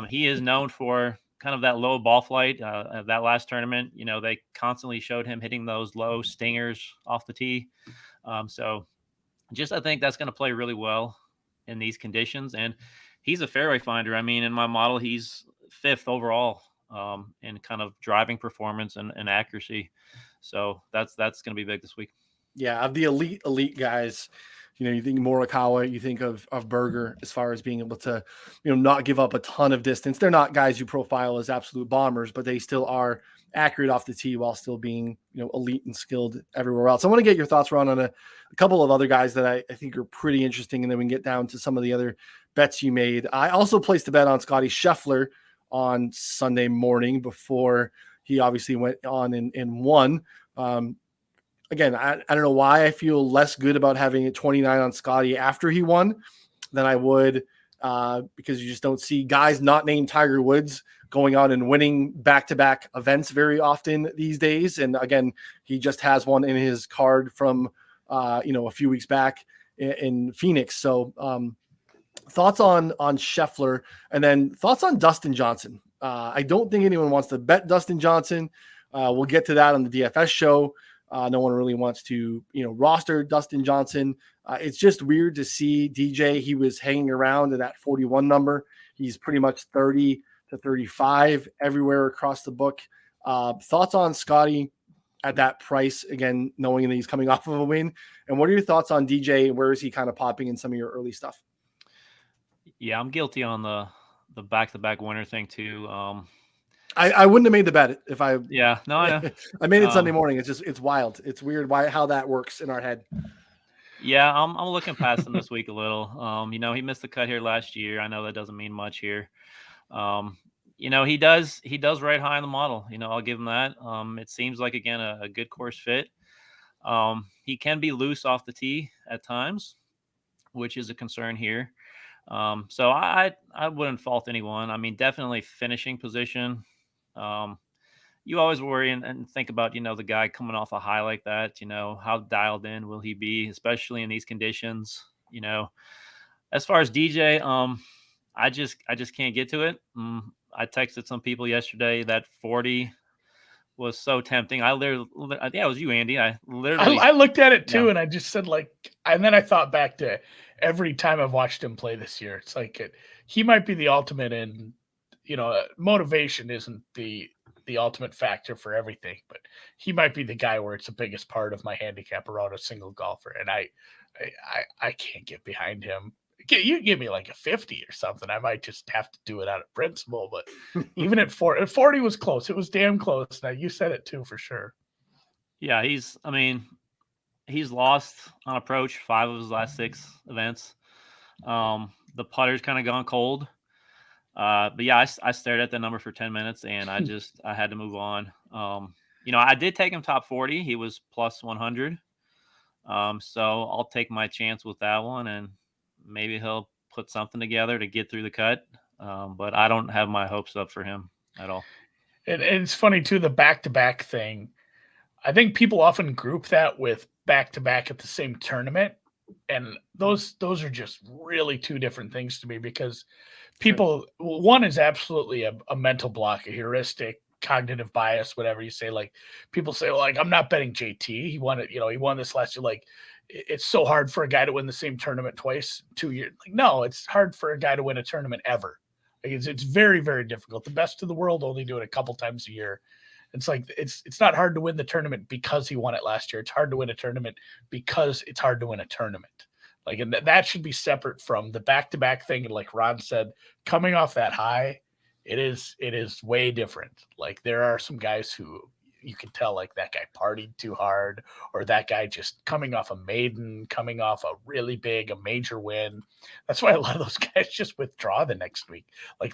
He is known for kind of that low ball flight. That last tournament, they constantly showed him hitting those low stingers off the tee. So I think that's going to play really well in these conditions. And he's a fairway finder. I mean, in my model, he's 5th overall in kind of driving performance and accuracy. So that's going to be big this week. Yeah, of the elite guys, you think Morikawa, you think of Berger as far as being able to, not give up a ton of distance. They're not guys you profile as absolute bombers, but they still are accurate off the tee while still being, elite and skilled everywhere else. I want to get your thoughts, Ron, on a couple of other guys that I think are pretty interesting, and then we can get down to some of the other bets you made. I also placed a bet on Scotty Scheffler on Sunday morning before he obviously went on and won. Again, I don't know why I feel less good about having a 29 on Scotty after he won than I would because you just don't see guys not named Tiger Woods going on and winning back-to-back events very often these days. And again, he just has one in his card from, a few weeks back in Phoenix. So thoughts on Scheffler, and then thoughts on Dustin Johnson. I don't think anyone wants to bet Dustin Johnson. We'll get to that on the DFS show. No one really wants to, roster Dustin Johnson. It's just weird to see DJ. He was hanging around at that 41 number. He's pretty much 30 to 35 everywhere across the book. Thoughts on Scotty at that price, again, knowing that he's coming off of a win? And what are your thoughts on DJ? Where is he kind of popping in some of your early stuff? Yeah, I'm guilty on the back-to-back winner thing too. I wouldn't have made the bet if I. Yeah, no, I know. I made it Sunday morning. It's wild. It's weird how that works in our head. Yeah, I'm looking past him this week a little. He missed the cut here last year. I know that doesn't mean much here. He does ride high in the model. I'll give him that. It seems like, again, a good course fit. He can be loose off the tee at times, which is a concern here. So I wouldn't fault anyone. I mean, definitely finishing position. You always worry and think about, the guy coming off a high like that, how dialed in will he be, especially in these conditions, as far as DJ, I just can't get to it. I texted some people yesterday that 40 was so tempting. I think it was you, Andy. I looked at it too. Yeah. And I just said and then I thought back to every time I've watched him play this year. It's he might be the ultimate in, motivation isn't the ultimate factor for everything, but he might be the guy where it's the biggest part of my handicap around a single golfer. And I can't get behind him. You give me a 50 or something, I might just have to do it out of principle. But even at 40 was close. It was damn close. Now you said it too, for sure. Yeah, he's lost on approach 5 of his last 6 events. The putter's kind of gone cold. But yeah, I stared at the number for 10 minutes and I had to move on. I did take him top 40. He was plus 100. So I'll take my chance with that one, and maybe he'll put something together to get through the cut. But I don't have my hopes up for him at all. And it's funny too, the back-to-back thing. I think people often group that with back-to-back at the same tournament. And those are just really 2 different things to me, because people, one is absolutely a mental block, a heuristic, cognitive bias, whatever you say. People say, I'm not betting JT. He won it. He won this last year. It's so hard for a guy to win the same tournament twice, 2 years. No, it's hard for a guy to win a tournament ever. It's very, very difficult. The best in the world only do it a couple times a year. It's it's not hard to win the tournament because he won it last year. It's hard to win a tournament because it's hard to win a tournament. And that should be separate from the back-to-back thing. And like Ron said, coming off that high, it is way different. There are some guys who you can tell that guy partied too hard, or that guy just coming off a maiden, coming off a really big, a major win. That's why a lot of those guys just withdraw the next week.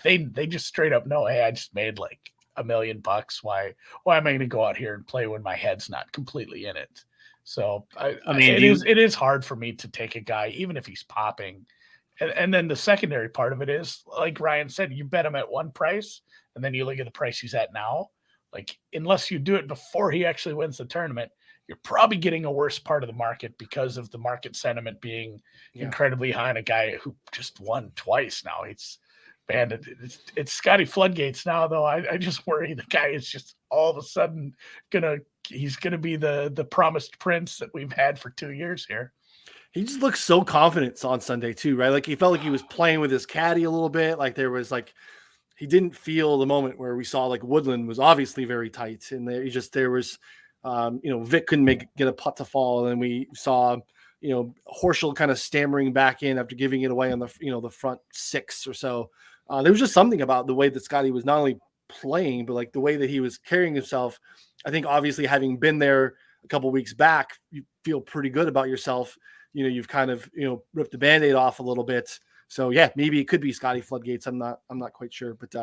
They just straight up know, hey, I just made $1 million. Why am I going to go out here and play when my head's not completely in it? So it is hard for me to take a guy, even if he's popping. And then the secondary part of it is, like Ryan said, you bet him at one price, and then you look at the price he's at now. Unless you do it before he actually wins the tournament, you're probably getting a worse part of the market because of the market sentiment being incredibly high on a guy who just won twice now. It's Scotty Floodgates now, though. I just worry the guy is just all of a sudden he's gonna be the promised prince that we've had for 2 years here. He just looks so confident on Sunday too, right? Like he felt like he was playing with his caddy a little bit. Like there was like, he didn't feel the moment where we saw like Woodland was obviously very tight, and there was, Vic couldn't get a putt to fall, and then we saw, Horschel kind of stammering back in after giving it away on the front 6 or so. There was just something about the way that Scotty was not only playing, but like the way that he was carrying himself. I think obviously having been there a couple weeks back, you feel pretty good about yourself. You've kind of, ripped the Band-Aid off a little bit. So yeah, maybe it could be Scotty Floodgates. I'm not quite sure, but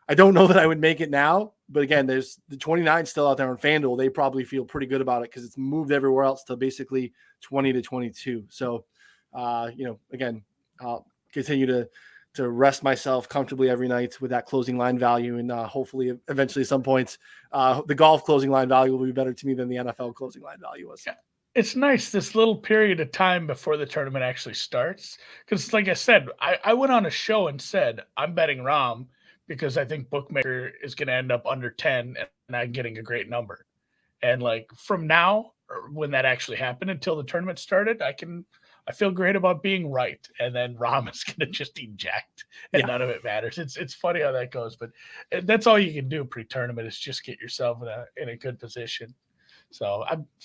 I don't know that I would make it now. But again, there's the 29 still out there on FanDuel. They probably feel pretty good about it because it's moved everywhere else to basically 20 to 22. So, again, I'll continue to rest myself comfortably every night with that closing line value. And hopefully eventually at some points, the golf closing line value will be better to me than the NFL closing line value was. Yeah. It's nice this little period of time before the tournament actually starts. Because like I said, I went on a show and said, I'm betting Rom because I think Bookmaker is going to end up under 10 and I'm getting a great number. And like from now, or when that actually happened until the tournament started, I feel great about being right. And then Rom is going to just eject and none of it matters. It's funny how that goes, but that's all you can do pre-tournament is just get yourself in a good position. So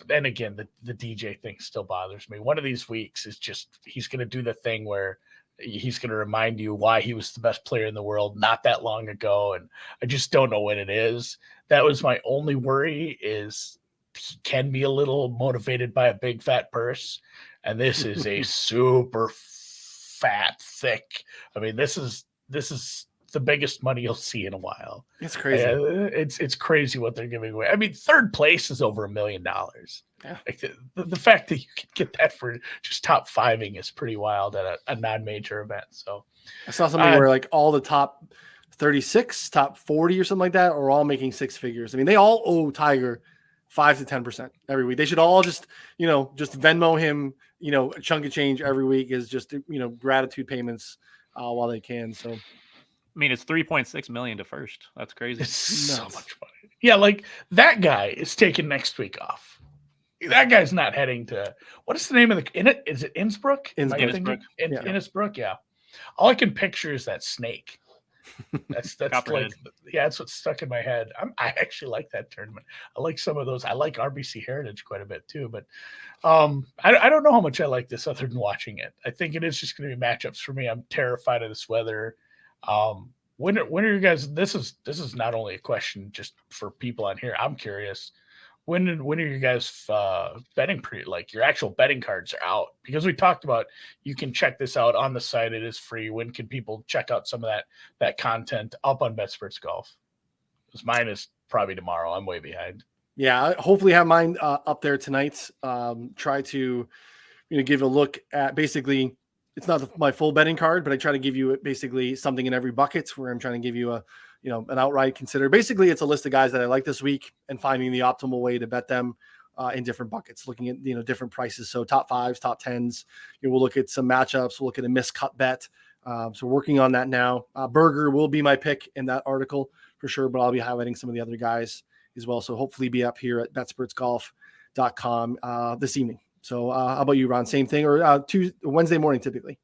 and again, the DJ thing still bothers me. One of these weeks is just, he's going to do the thing where he's going to remind you why he was the best player in the world not that long ago. And I just don't know what it is. That was my only worry, is he can be a little motivated by a big fat purse. And this is a super fat, thick. I mean, this is the biggest money you'll see in a while. It's crazy. It's crazy what they're giving away. I mean, third place is over $1 million. Yeah. Like the fact that you can get that for just top 5ing is pretty wild at a non-major event. So I saw something where like all the top 36, top 40 or something like that are all making 6 figures. I mean, they all owe Tiger 5 to 10% every week. They should all just Venmo him, a chunk of change every week is just, gratitude payments while they can. So, I mean, it's 3.6 million to first. That's crazy. It's so much money. Yeah, like that guy is taking next week off. That guy's not heading to, what is the name of is it Innsbruck? Innsbruck. Innsbruck, yeah. All I can picture is that snake. That's like, that's what's stuck in my head. I actually like that tournament. I like some of those. I like RBC Heritage quite a bit too, but I don't know how much I like this other than watching it. I think it is just going to be matchups for me. I'm terrified of this weather. When are you guys? This is not only a question just for people on here. I'm curious. When are you guys betting like your actual betting cards are out? Because we talked about you can check this out on the site. It is free. When can people check out some of that content up on BetSports Golf? Because mine is probably tomorrow. I'm way behind. Yeah, hopefully have mine up there tonight. Try to give a look at basically. It's not my full betting card, but I try to give you basically something in every bucket where I'm trying to give you an outright consider. Basically, it's a list of guys that I like this week and finding the optimal way to bet them in different buckets, looking at, different prices. So top 5s, top 10s, we'll look at some matchups. We'll look at a miscut bet. So we're working on that now. Berger will be my pick in that article for sure, but I'll be highlighting some of the other guys as well. So hopefully be up here at betsportsgolf.com this evening. So how about you, Ron? Same thing, or Wednesday morning typically?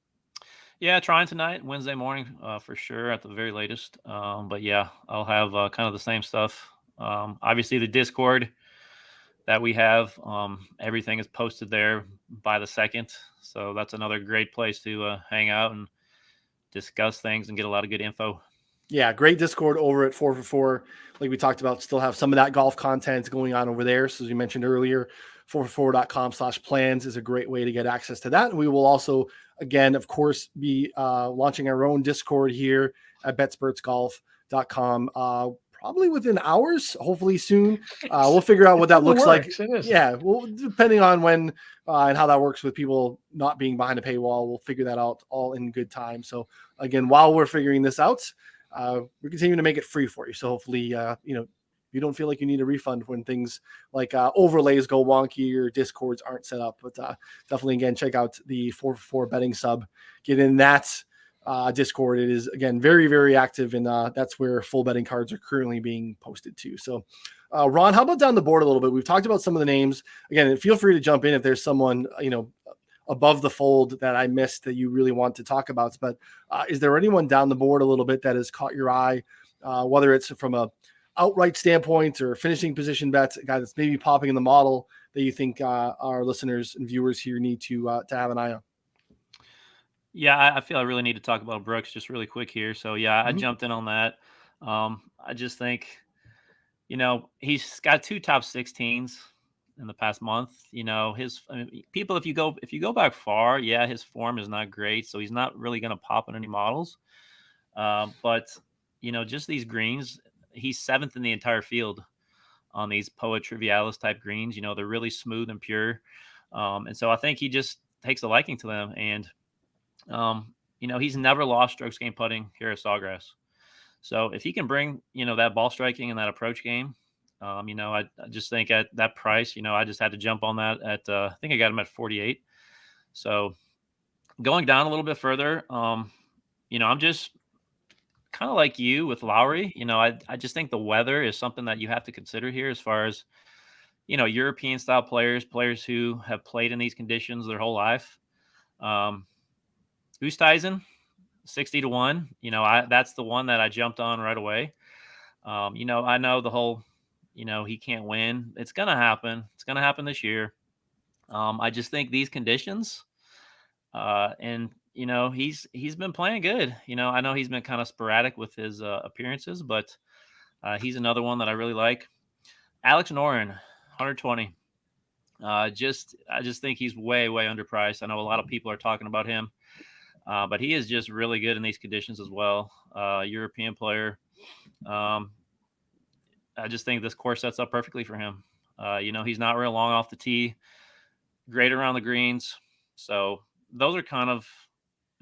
Yeah, trying tonight, Wednesday morning for sure at the very latest. But yeah, I'll have kind of the same stuff. Obviously, the Discord that we have, everything is posted there by the second. So that's another great place to hang out and discuss things and get a lot of good info. Yeah, great Discord over at 4for4. Like we talked about, still have some of that golf content going on over there. So as you mentioned earlier, 4for4.com/plans is a great way to get access to that. And we will also, again, of course, be launching our own Discord here at betsportsgolf.com probably within hours, hopefully soon. We'll figure out what that looks like. Yeah, well, depending on when and how that works with people not being behind a paywall, we'll figure that out all in good time. So again, while we're figuring this out, we're continuing to make it free for you. So hopefully, you don't feel like you need a refund when things like overlays go wonky or discords aren't set up. But definitely, again, check out the 4for4 betting sub. Get in that Discord. It is, again, very, very active, and that's where full betting cards are currently being posted to. So, Ron, how about down the board a little bit? We've talked about some of the names. Again, feel free to jump in if there's someone, above the fold that I missed that you really want to talk about. But is there anyone down the board a little bit that has caught your eye, whether it's from a outright standpoint or finishing position bets, a guy that's maybe popping in the model that you think our listeners and viewers here need to have an eye on? Yeah, I feel I really need to talk about Brooks just really quick here. So yeah, I Mhm. jumped in on that. I just think, he's got 2 top 16s in the past month. People, if you go back far, yeah, his form is not great, so he's not really going to pop in any models. But just these greens, he's 7th in the entire field on these Poa Trivialis type greens. They're really smooth and pure, and so I think he just takes a liking to them. And he's never lost strokes gained putting here at Sawgrass. So if he can bring, that ball striking and that approach game, I just think at that price, I just had to jump on that at, I think I got him at 48. So going down a little bit further, I'm just kind of like you with Lowry. I just think the weather is something that you have to consider here as far as, European style players who have played in these conditions their whole life. Oosthuizen, 60-1. That's the one that I jumped on right away. I know the whole, he can't win. It's going to happen. It's going to happen this year. I just think these conditions, and he's been playing good. I know he's been kind of sporadic with his appearances, but he's another one that I really like. Alex Noren, 120. I just think he's way, way underpriced. I know a lot of people are talking about him. But he is just really good in these conditions as well. European player. I just think this course sets up perfectly for him. He's not real long off the tee, great around the greens. So those are kind of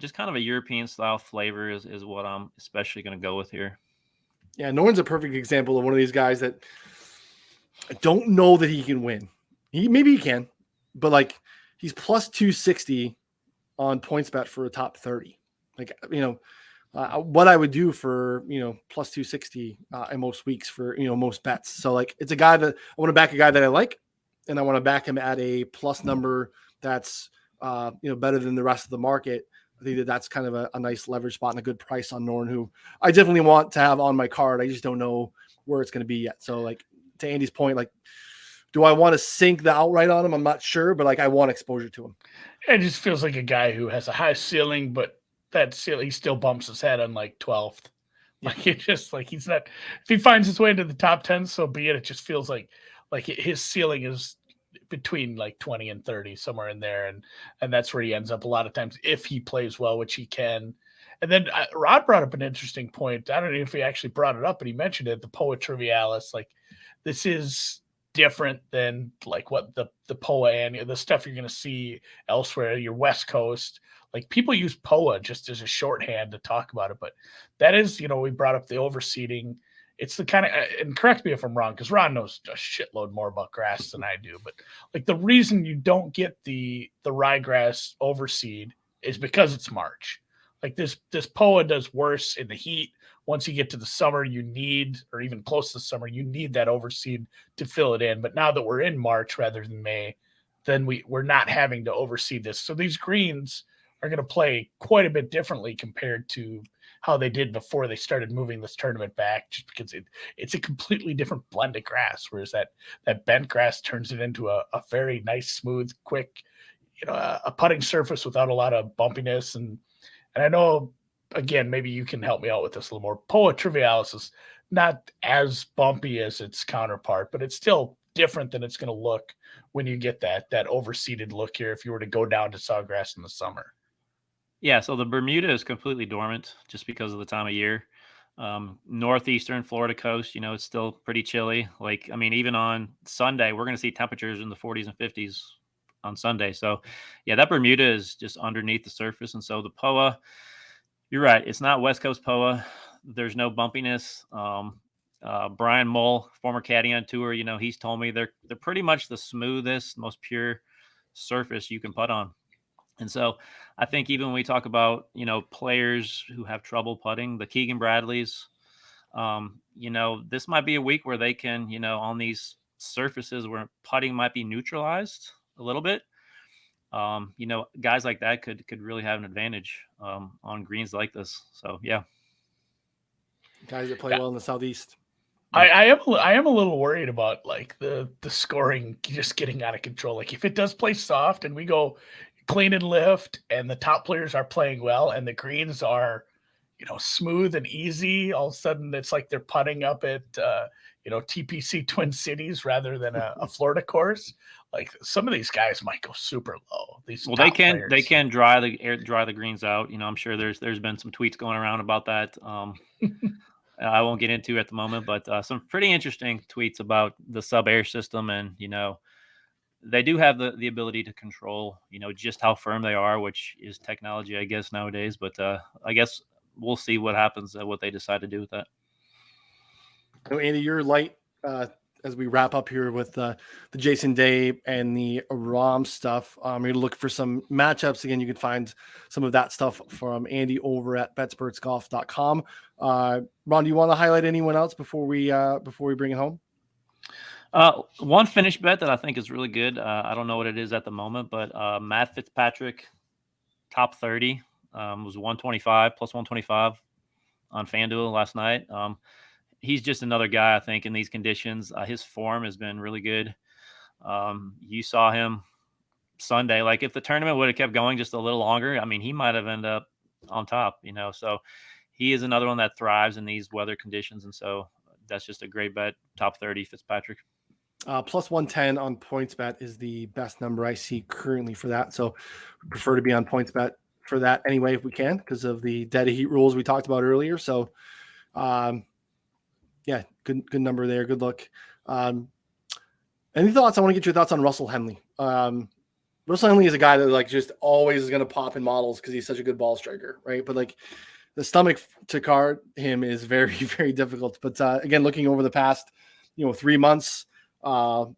a European style flavor is what I'm especially going to go with here. Yeah, Norton's a perfect example of one of these guys that I don't know that he can win. Maybe he can, but like he's plus 260 on PointsBet for a top 30. Like, what I would do for, plus 260 in most weeks for, most bets. So like, it's a guy that I want to back, a guy that I like, and I want to back him at a plus number that's, better than the rest of the market. I think that's kind of a nice leverage spot and a good price on Norn, who I definitely want to have on my card. I just don't know where it's going to be yet. So like, to Andy's point, like, do I want to sink the outright on him? I'm not sure, but like, I want exposure to him. It just feels like a guy who has a high ceiling, but that ceiling, he still bumps his head on like 12th. Like it just like he's not. If he finds his way into the top 10, so be it. It just feels like his ceiling is between like 20 and 30, somewhere in there, and that's where he ends up a lot of times if he plays well, which he can. And then Rod brought up an interesting point. I don't know if he actually brought it up, but he mentioned it. The Poa Trivialis, like this is different than like what the POA and the stuff you're going to see elsewhere, your West Coast. Like people use POA just as a shorthand to talk about it, but that is, we brought up the overseeding. It's the kind of, and correct me if I'm wrong, because Ron knows a shitload more about grass than I do, but like the reason you don't get the ryegrass overseed is because it's March. Like this POA does worse in the heat. Once you get to the summer, you need, or even close to the summer, you need that overseed to fill it in. But now that we're in March rather than May, then we're not having to overseed this. So these greens are going to play quite a bit differently compared to how they did before they started moving this tournament back, just because it's a completely different blend of grass. Whereas that bent grass turns it into a very nice, smooth, quick, a putting surface without a lot of bumpiness. And I know, again, maybe you can help me out with this a little more. Poa Trivialis is not as bumpy as its counterpart, but it's still different than it's going to look when you get that overseeded look here if you were to go down to Sawgrass in the summer. Yeah, so the Bermuda is completely dormant just because of the time of year. Northeastern Florida coast, it's still pretty chilly. Like, I mean, even on Sunday, we're going to see temperatures in the 40s and 50s on Sunday. So, yeah, that Bermuda is just underneath the surface. And so the POA, you're right, it's not West Coast POA. There's no bumpiness. Brian Mull, former caddy on tour, he's told me they're pretty much the smoothest, most pure surface you can putt on. And so I think even when we talk about, players who have trouble putting, the Keegan Bradleys, this might be a week where they can, on these surfaces where putting might be neutralized a little bit, guys like that could really have an advantage on greens like this. So, yeah. Guys that play well in the Southeast. I am a little worried about like the scoring just getting out of control. Like if it does play soft and we go clean and lift and the top players are playing well and the greens are, smooth and easy, all of a sudden it's like they're putting up at TPC Twin Cities rather than a Florida course. Like some of these guys might go super low. They can dry the greens out. I'm sure there's been some tweets going around about that. I won't get into at the moment, but some pretty interesting tweets about the sub-air system. And, they do have the ability to control, just how firm they are, which is technology, I guess, nowadays. But I guess we'll see what happens, what they decide to do with that. Andy, you're light as we wrap up here with the Jason Day and the Rahm stuff. You're going to look for some matchups. Again, you can find some of that stuff from Andy over at betspurtsgolf.com. Ron, do you want to highlight anyone else before we bring it home? One finish bet that I think is really good. I don't know what it is at the moment, but Matt Fitzpatrick, top 30, was 125 plus 125 on FanDuel last night. He's just another guy, I think, in these conditions. His form has been really good. You saw him Sunday. Like, if the tournament would have kept going just a little longer, I mean, he might have ended up on top, So he is another one that thrives in these weather conditions. And so that's just a great bet. Top 30, Fitzpatrick. Plus 110 on PointsBet is the best number I see currently for that. So we prefer to be on PointsBet for that anyway, if we can, because of the dead heat rules we talked about earlier. So, yeah, good number there. Good look. Any thoughts? I want to get your thoughts on Russell Henley. Russell Henley is a guy that like just always is going to pop in models because he's such a good ball striker, right? But like the stomach to guard him is very, very difficult. But again, looking over the past, 3 months, ball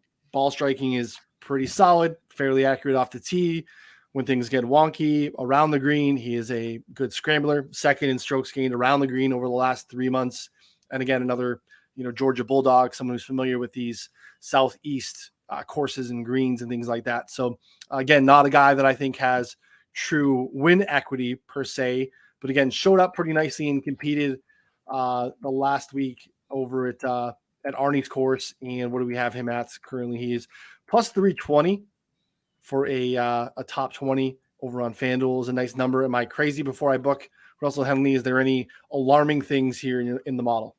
striking is pretty solid, fairly accurate off the tee. When things get wonky around the green, he is a good scrambler, second in strokes gained around the green over the last 3 months. And again, another, Georgia Bulldog, someone who's familiar with these Southeast courses and greens and things like that. So again, not a guy that I think has true win equity per se, but again, showed up pretty nicely and competed the last week over at Arnie's course. And what do we have him at currently? He is plus 320 for a top 20 over on FanDuel is a nice number. Am I crazy before I book Russell Henley? Is there any alarming things here in the model?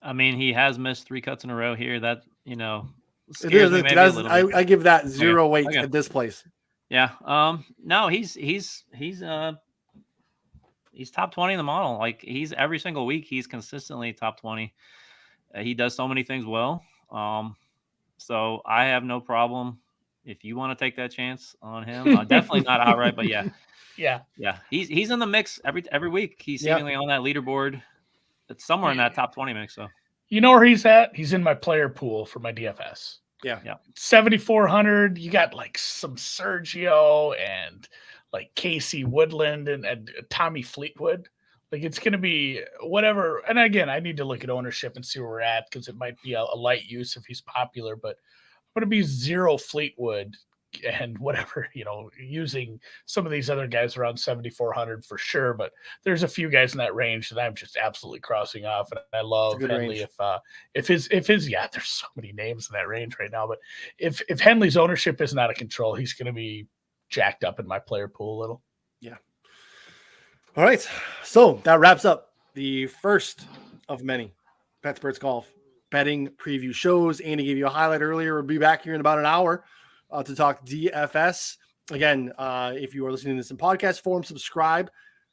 I mean, he has missed 3 cuts in a row here. That, scares me maybe a little bit. I give that 0 weight at this place. Yeah. No, he's top 20 in the model. Like, he's every single week, he's consistently top 20. He does so many things well. So I have no problem if you want to take that chance on him. Definitely not outright, but yeah. Yeah. He's in the mix every week. He's seemingly on that leaderboard. It's somewhere in that top 20 mix. So you know where he's at? He's in my player pool for my DFS. Yeah. 7,400. You got like some Sergio and like Casey Woodland and Tommy Fleetwood. Like, it's going to be whatever. And again, I need to look at ownership and see where we're at because it might be a light use if he's popular, but I'm going to be 0 Fleetwood and whatever, using some of these other guys around 7,400 for sure. But there's a few guys in that range that I'm just absolutely crossing off. And I love Henley. If his, there's so many names in that range right now, but if Henley's ownership isn't out of control, he's going to be jacked up in my player pool a little. Yeah. All right. So that wraps up the first of many BetSports Golf betting preview shows. Andy gave you a highlight earlier. We'll be back here in about an hour to talk DFS. Again, if you are listening to this in podcast form, subscribe.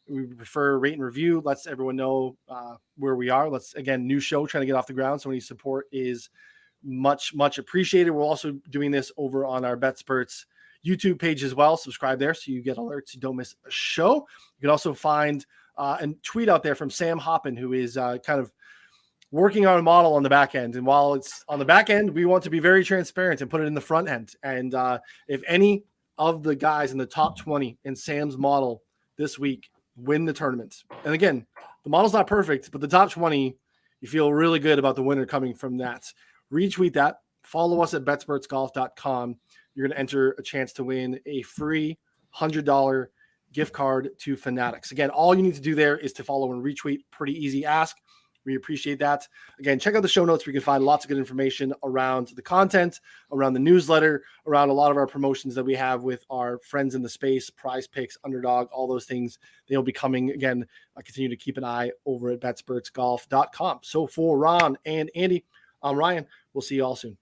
We prefer rate and review. Lets everyone know where we are. New show, trying to get off the ground. So any support is much, much appreciated. We're also doing this over on our BetSports YouTube page as well. Subscribe there so you get alerts. You don't miss a show. You can also find and tweet out there from Sam Hoppin, who is kind of working on a model on the back end. And while it's on the back end, we want to be very transparent and put it in the front end. And if any of the guys in the top 20 in Sam's model this week win the tournament, and again, the model's not perfect, but the top 20, you feel really good about the winner coming from that. Retweet that. Follow us at betspurtsgolf.com. You're going to enter a chance to win a free $100 gift card to Fanatics. Again, all you need to do there is to follow and retweet. Pretty easy ask. We appreciate that. Again, check out the show notes where you can find lots of good information around the content, around the newsletter, around a lot of our promotions that we have with our friends in the space, Prize Picks, Underdog, all those things. They'll be coming. Again, I continue to keep an eye over at betspurtsgolf.com. So for Ron and Andy, I'm Ryan. We'll see you all soon.